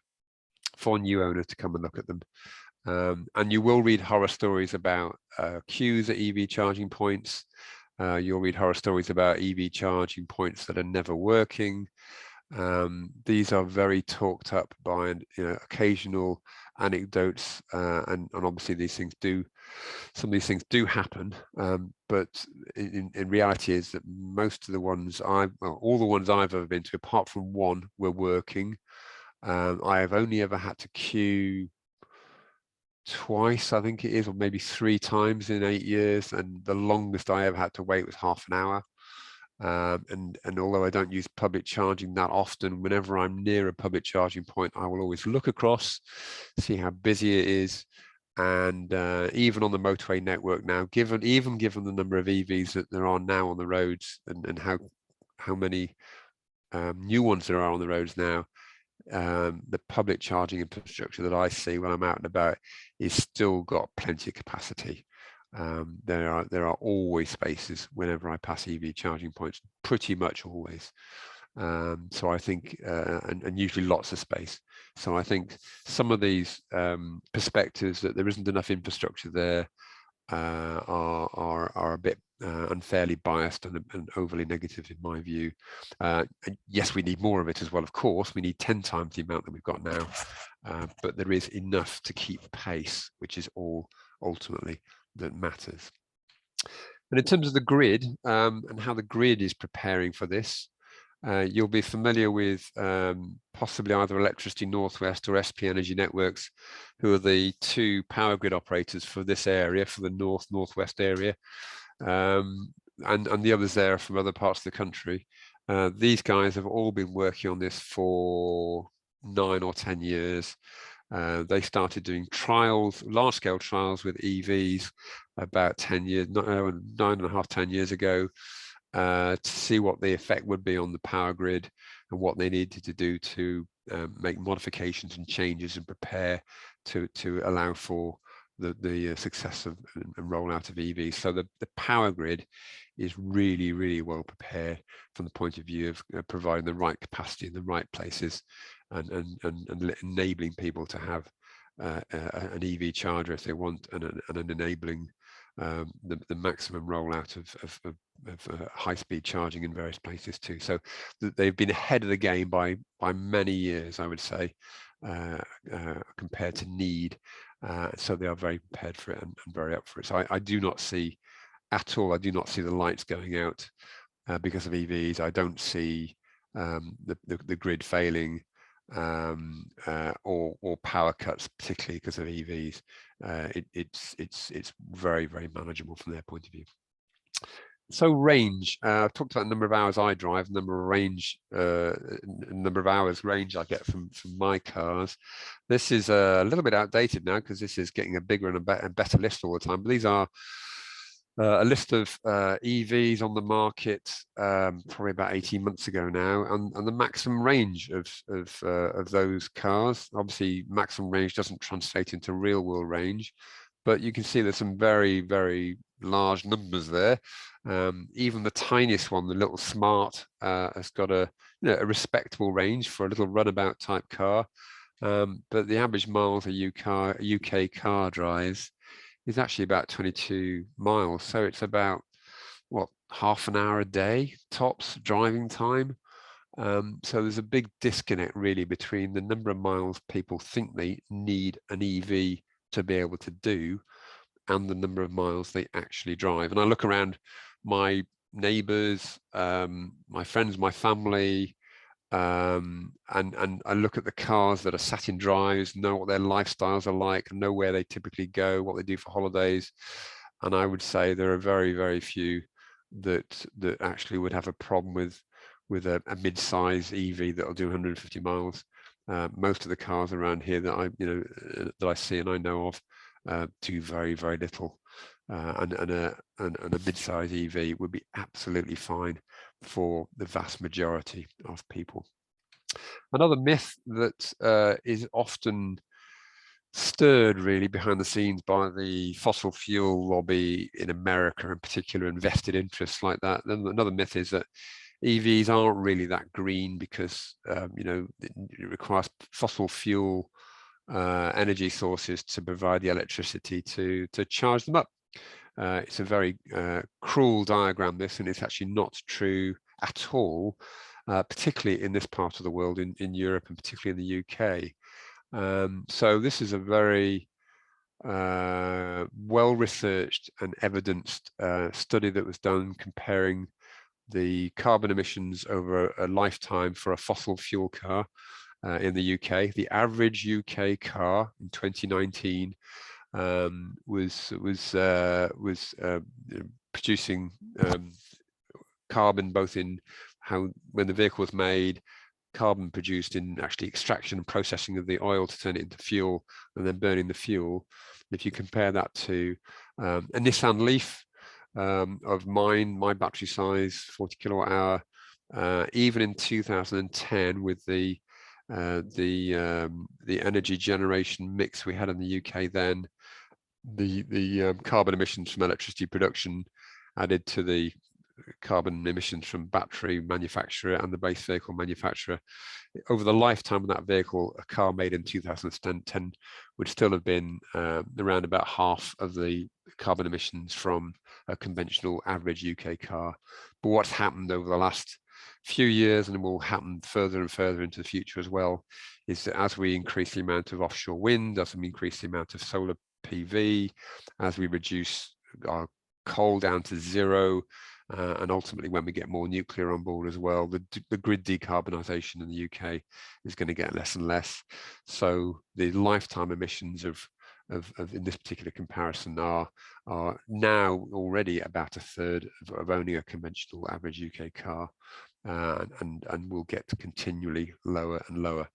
new owners to come and look at them. And you will read horror stories about queues at EV charging points. You'll read horror stories about EV charging points that are never working. These are very talked up by occasional anecdotes, and obviously some of these things do happen, but in reality is that most of the ones all the ones I've ever been to, apart from one, were working. I have only ever had to queue twice, I think it is, or maybe 3 times in 8 years, and the longest I ever had to wait was half an hour. And although I don't use public charging that often, whenever I'm near a public charging point, I will always look across, see how busy it is. And even on the motorway network now, given the number of EVs that there are now on the roads, and how many new ones there are on the roads now, the public charging infrastructure that I see when I'm out and about is still got plenty of capacity. There are always spaces whenever I pass EV charging points, pretty much always. So I think, and usually lots of space. So I think some of these perspectives that there isn't enough infrastructure there are a bit unfairly biased and overly negative in my view. And yes, we need more of it as well, of course. We need 10 times the amount that we've got now, but there is enough to keep pace, which is all ultimately that matters. And in terms of the grid, and how the grid is preparing for this, you'll be familiar with possibly either Electricity Northwest or SP Energy Networks, who are the 2 power grid operators for this area, for the northwest area, and the others there are from other parts of the country. These guys have all been working on this for 9 or 10 years. They started doing trials, large-scale trials with EVs about 10 years, 9.5, 10 years ago, to see what the effect would be on the power grid and what they needed to do to make modifications and changes and prepare to allow for the success of and rollout of EVs. So the power grid is really, really well prepared from the point of view of providing the right capacity in the right places, and enabling people to have an EV charger if they want, and enabling the maximum rollout of high-speed charging in various places too. So they've been ahead of the game by many years, I would say, compared to need. So they are very prepared for it and very up for it. So I do not see at all, I do not see the lights going out because of EVs. I don't see the grid failing, or power cuts, particularly because of EVs. It's very, very manageable from their point of view. So range, I've talked about the number of hours I drive, number of hours range I get from my cars. This is a little bit outdated now because this is getting a bigger and a better list all the time. But these are a list of EVs on the market probably about 18 months ago now, and the maximum range of those cars. Obviously, maximum range doesn't translate into real world range, but you can see there's some very, very large numbers there. Even the tiniest one, the little Smart, has got a respectable range for a little runabout type car. But the average miles a UK car drives is actually about 22 miles. So it's about, what, half an hour a day tops driving time. So there's a big disconnect really between the number of miles people think they need an EV to be able to do and the number of miles they actually drive. And I look around my neighbors, my friends, my family, and I look at the cars that are sat in drives, know what their lifestyles are like, know where they typically go, what they do for holidays. And I would say there are very, very few that actually would have a problem with a mid-size EV that'll do 150 miles. Most of the cars around here that I see and I know of do very, very little. And a mid-size EV would be absolutely fine for the vast majority of people. Another myth that is often stirred really behind the scenes by the fossil fuel lobby in America, in particular, invested interests like that. Then another myth is that EVs aren't really that green because it requires fossil fuel energy sources to provide the electricity to charge them up. It's a very cruel diagram, this, and it's actually not true at all, particularly in this part of the world, in Europe and particularly in the UK. So this is a very well-researched and evidenced study that was done comparing the carbon emissions over a lifetime for a fossil fuel car in the UK. The average UK car in 2019 was producing carbon both in how, when the vehicle was made, carbon produced in actually extraction and processing of the oil to turn it into fuel, and then burning the fuel. If you compare that to a Nissan Leaf of my battery size, 40 kilowatt hour, even in 2010 with the energy generation mix we had in the UK then, the carbon emissions from electricity production added to the carbon emissions from battery manufacturer and the base vehicle manufacturer, over the lifetime of that vehicle, a car made in 2010 would still have been around about half of the carbon emissions from a conventional average UK car. But what's happened over the last few years, and will happen further and further into the future as well, is that as we increase the amount of offshore wind, as we increase the amount of solar PV, as we reduce our coal down to zero, and ultimately when we get more nuclear on board as well, the grid decarbonisation in the UK is going to get less and less. So the lifetime emissions of in this particular comparison are now already about a third of owning a conventional average UK car, and will get continually lower and lower.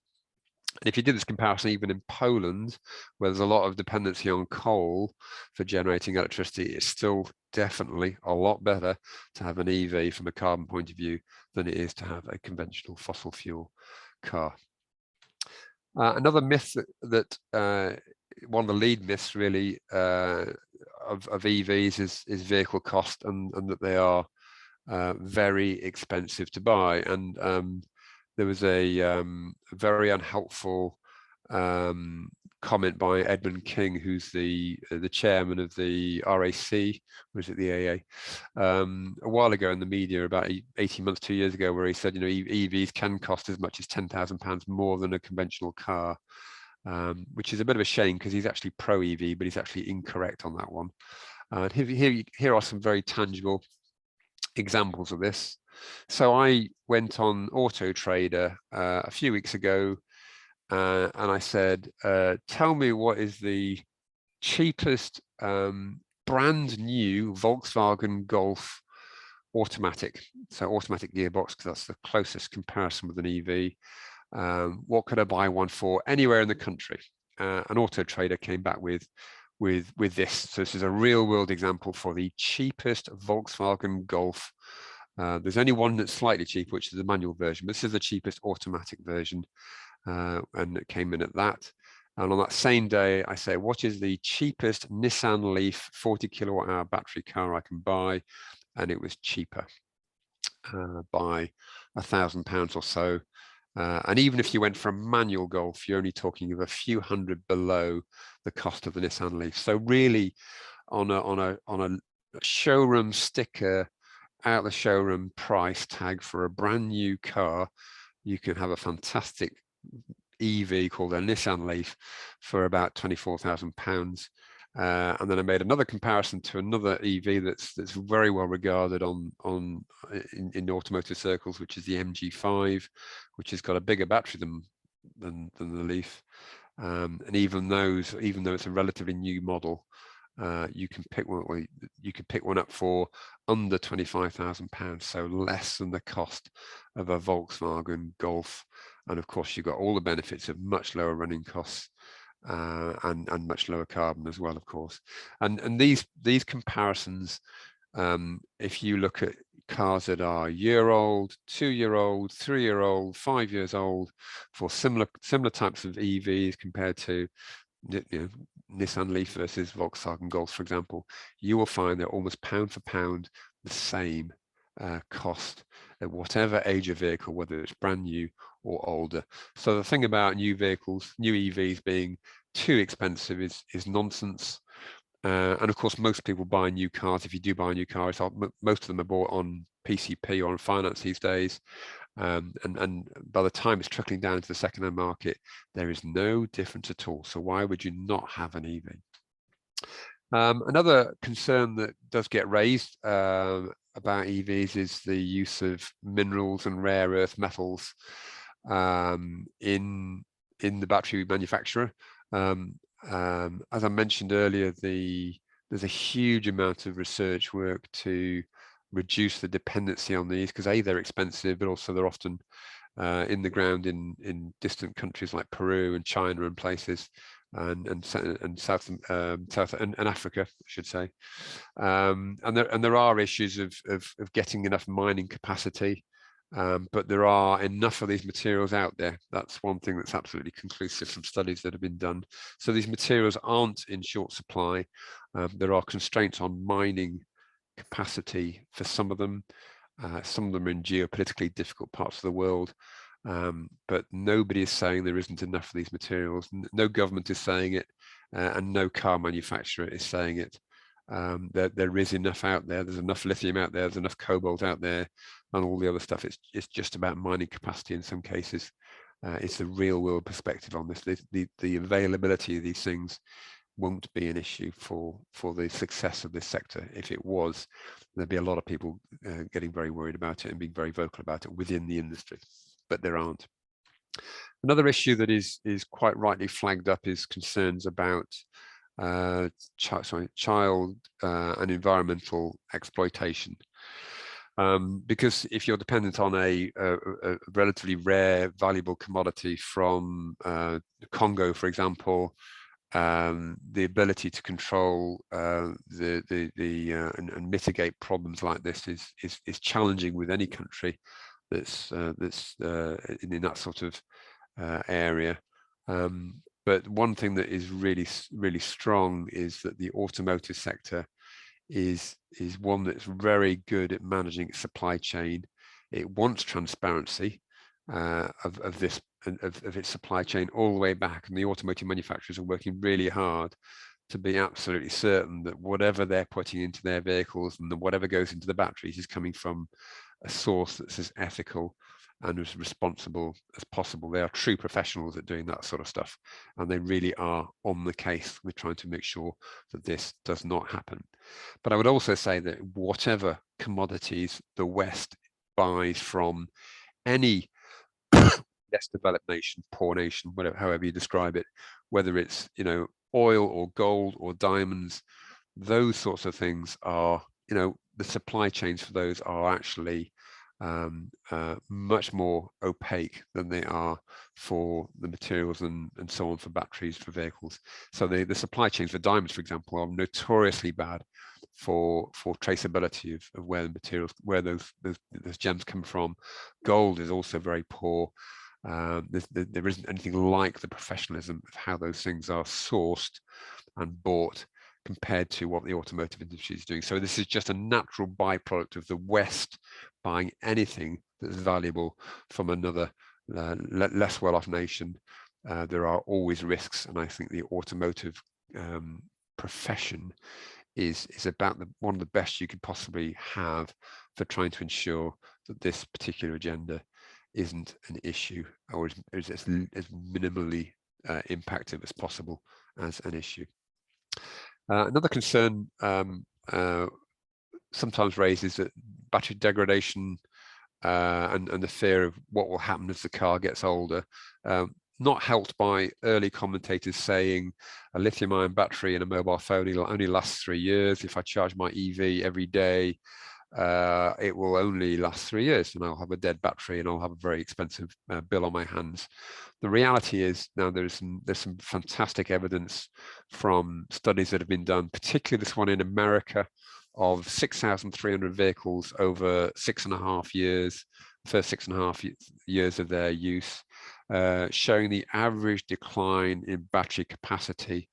And if you did this comparison even in Poland, where there's a lot of dependency on coal for generating electricity, it's still definitely a lot better to have an EV from a carbon point of view than it is to have a conventional fossil fuel car. Another myth that one of the lead myths really of EVs is vehicle cost, and that they are very expensive to buy. And there was a very unhelpful comment by Edmund King, who's the chairman of the RAC, was it the AA, a while ago in the media, about 18 months, 2 years ago, where he said, you know, EVs can cost as much as £10,000 more than a conventional car, which is a bit of a shame because he's actually pro EV, but he's actually incorrect on that one. And here are some very tangible examples of this. So I went on Auto Trader a few weeks ago, and I said, tell me what is the cheapest brand new Volkswagen Golf automatic. So automatic gearbox, because that's the closest comparison with an EV. What could I buy one for anywhere in the country? And Auto Trader came back with this. So this is a real world example for the cheapest Volkswagen Golf. There's only one that's slightly cheaper, which is the manual version. This is the cheapest automatic version, and it came in at that. And on that same day, I say, what is the cheapest Nissan Leaf 40 kilowatt hour battery car I can buy? And it was cheaper by £1,000 or so. And even if you went for a manual Golf, you're only talking of a few hundred below the cost of the Nissan Leaf. So really, on a showroom sticker, out the showroom price tag for a brand new car, you can have a fantastic EV called a Nissan Leaf for about £24,000. And then I made another comparison to another EV that's very well regarded in automotive circles, which is the MG5, which has got a bigger battery than the Leaf. And even though it's a relatively new model, you can pick one up for under £25,000, so less than the cost of a Volkswagen Golf. And of course, you've got all the benefits of much lower running costs, and much lower carbon as well, of course. And these comparisons, if you look at cars that are year-old, 2-year-old, 3-year-old, 5 years old, for similar types of EVs compared to, you know, Nissan Leaf versus Volkswagen Golf, for example, you will find they're almost pound for pound the same cost at whatever age of vehicle, whether it's brand new or older. So the thing about new vehicles, new EVs being too expensive is nonsense. And of course, most people buy new cars. If you do buy a new car, most of them are bought on PCP or on finance these days. And by the time it's trickling down into the second-hand market, there is no difference at all. So why would you not have an EV? Another concern that does get raised about EVs is the use of minerals and rare earth metals in the battery manufacturer. As I mentioned earlier, there's a huge amount of research work to reduce the dependency on these, because they're expensive, but also they're often in the ground in distant countries like Peru and China and places, and South and Africa, I should say. And there are issues of getting enough mining capacity, but there are enough of these materials out there. That's one thing that's absolutely conclusive from studies that have been done. So these materials aren't in short supply. There are constraints on mining capacity for some of them. Some of them are in geopolitically difficult parts of the world, but nobody is saying there isn't enough of these materials. No government is saying it, and no car manufacturer is saying it. There is enough out there. There's enough lithium out there. There's enough cobalt out there, and all the other stuff. It's just about mining capacity in some cases. It's a real world perspective on this. The availability of these things won't be an issue for the success of this sector. If it was, there'd be a lot of people getting very worried about it and being very vocal about it within the industry, but there aren't. Another issue that is quite rightly flagged up is concerns about child and environmental exploitation. Because if you're dependent on a relatively rare, valuable commodity from Congo, for example, the ability to control and mitigate problems like this is challenging with any country that's in that sort of area. But one thing that is really strong is that the automotive sector is one that's very good at managing its supply chain. It wants transparency of its supply chain all the way back, and the automotive manufacturers are working really hard to be absolutely certain that whatever they're putting into their vehicles and whatever goes into the batteries is coming from a source that's as ethical and as responsible as possible. They are true professionals at doing that sort of stuff, and they really are on the case with trying to make sure that this does not happen. But I would also say that whatever commodities the West buys from any less developed nation, poor nation, whatever, however you describe it, whether it's oil or gold or diamonds, those sorts of things are, the supply chains for those are actually much more opaque than they are for the materials and so on for batteries for vehicles. So the supply chains for diamonds, for example, are notoriously bad for traceability of where the materials, where those gems come from. Gold is also very poor. There isn't anything like the professionalism of how those things are sourced and bought compared to what the automotive industry is doing. So this is just a natural byproduct of the West buying anything that's valuable from another less well-off nation. There are always risks, and I think the automotive profession is about one of the best you could possibly have for trying to ensure that this particular agenda isn't an issue, or is as minimally impactful as possible as an issue. Another concern sometimes raised is that battery degradation and the fear of what will happen as the car gets older, not helped by early commentators saying a lithium-ion battery in a mobile phone only lasts 3 years. If I charge my EV every day, it will only last 3 years, and I'll have a dead battery and I'll have a very expensive bill on my hands. The reality is now there's some fantastic evidence from studies that have been done, particularly this one in America, of 6,300 vehicles over 6.5 years, first 6.5 years of their use, showing the average decline in battery capacity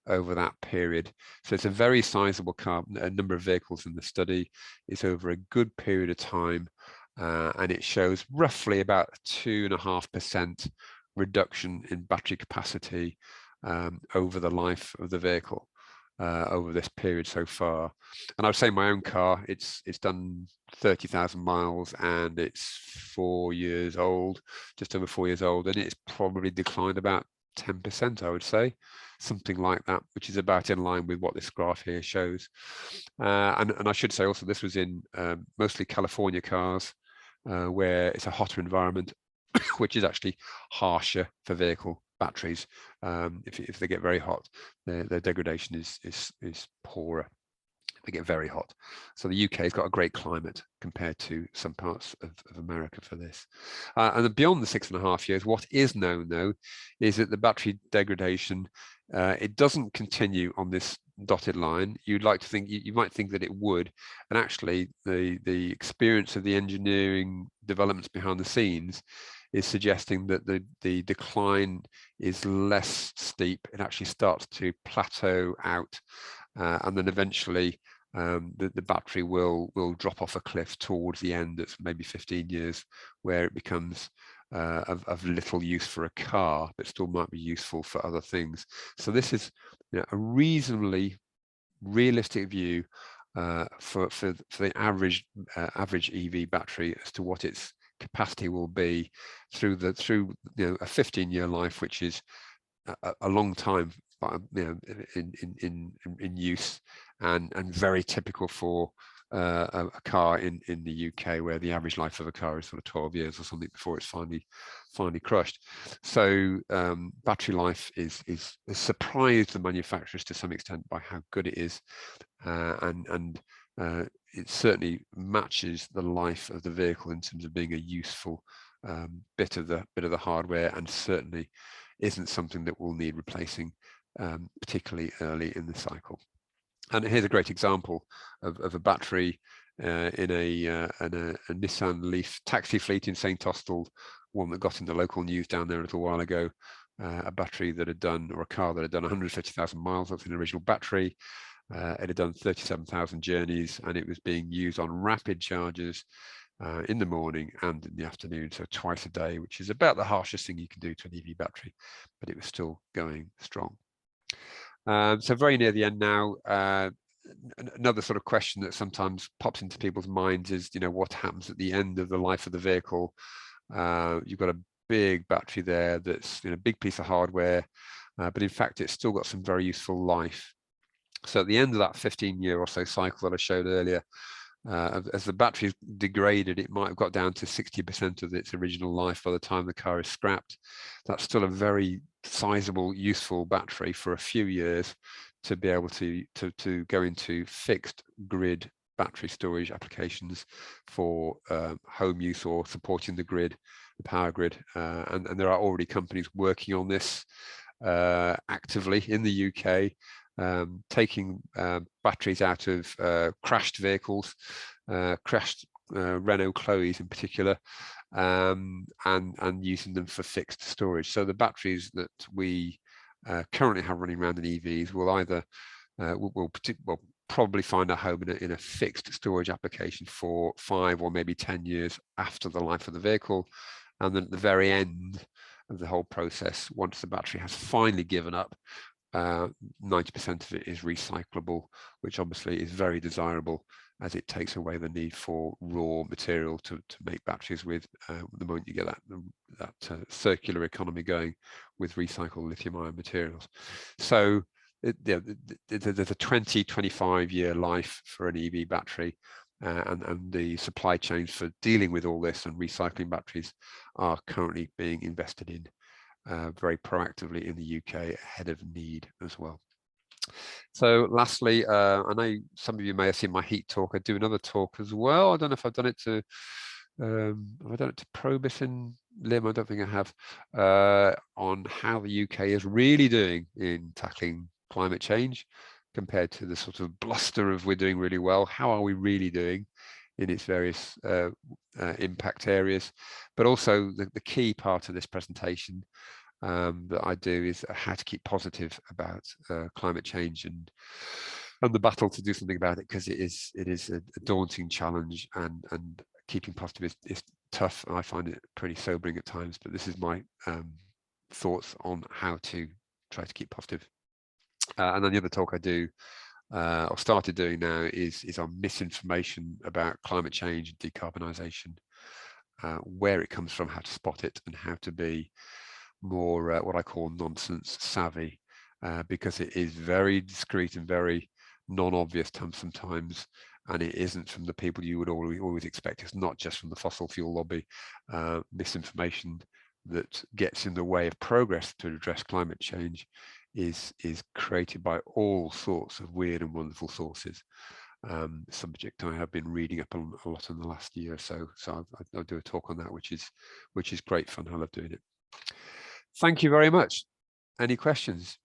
over that period. So it's a very sizable number of vehicles in the study. It's over a good period of time, and it shows roughly about 2.5% reduction in battery capacity over the life of the vehicle. over this period so far. And I would say my own car, it's done 30,000 miles and it's 4 years old, just over 4 years old, and it's probably declined about 10%, I would say, something like that, which is about in line with what this graph here shows. And I should say also this was in mostly California cars, where it's a hotter environment, which is actually harsher for vehicle batteries. If they get very hot, their degradation is poorer. They get very hot. So the UK has got a great climate compared to some parts of America for this. And then beyond the 6.5 years, what is known though is that the battery degradation, it doesn't continue on this dotted line. You'd like to think, you might think that it would, and actually the experience of the engineering developments behind the scenes is suggesting that the decline is less steep. It actually starts to plateau out, and then eventually the battery will drop off a cliff towards the end. That's maybe 15 years, where it becomes of little use for a car, but still might be useful for other things. So this is, a reasonably realistic view for the average EV battery as to what its capacity will be through a 15-year life, which is a long time, in use, and very typical for a car in the UK, where the average life of a car is sort of 12 years or something before it's finally crushed. So battery life is surprised the manufacturers to some extent by how good it is, and it certainly matches the life of the vehicle in terms of being a useful bit of the hardware, and certainly isn't something that will need replacing particularly early in the cycle. And here's a great example of a battery in a Nissan Leaf taxi fleet in St Austell, one that got in the local news down there a little while ago. A battery that had done, or a car that had done 150,000 miles. That's an original battery. It had done 37,000 journeys, and it was being used on rapid charges in the morning and in the afternoon, so twice a day, which is about the harshest thing you can do to an EV battery, but it was still going strong. So very near the end now. Another sort of question that sometimes pops into people's minds is, what happens at the end of the life of the vehicle? You've got a big battery there that's a big piece of hardware, but in fact it's still got some very useful life. So at the end of that 15-year or so cycle that I showed earlier, as the battery is degraded, it might have got down to 60% of its original life by the time the car is scrapped. That's still a very sizable, useful battery for a few years to be able to go into fixed grid battery storage applications for home use or supporting the grid, the power grid. And there are already companies working on this actively in the UK. Taking batteries out of crashed vehicles, crashed Renault Chloes in particular, and using them for fixed storage. So the batteries that we currently have running around in EVs will either will probably find a home in a fixed storage application for 5 or maybe 10 years after the life of the vehicle, and then at the very end of the whole process, once the battery has finally given up, 90% of it is recyclable, which obviously is very desirable, as it takes away the need for raw material to make batteries with. The moment you get that circular economy going with recycled lithium-ion materials. So there's a 20-25 year life for an EV battery, and the supply chains for dealing with all this and recycling batteries are currently being invested in very proactively in the UK ahead of need as well. So lastly, I know some of you may have seen my heat talk. I do another talk as well. I don't know if I've done it to Probus in Lymm. I don't think I have, on how the UK is really doing in tackling climate change compared to the sort of bluster of we're doing really well. How are we really doing in its various impact areas? But also the key part of this presentation that I do is how to keep positive about climate change and the battle to do something about it, because it is a daunting challenge, and keeping positive is tough. I find it pretty sobering at times, but this is my thoughts on how to try to keep positive. And then the other talk I do, or started doing now, is on misinformation about climate change and decarbonisation, where it comes from, how to spot it, and how to be more what I call nonsense savvy, because it is very discreet and very non-obvious sometimes, and it isn't from the people you would always expect. It's not just from the fossil fuel lobby. Misinformation that gets in the way of progress to address climate change is created by all sorts of weird and wonderful sources. Subject I have been reading up on a lot in the last year or so. So I'll do a talk on that, which is great fun. I love doing it. Thank you very much. Any questions?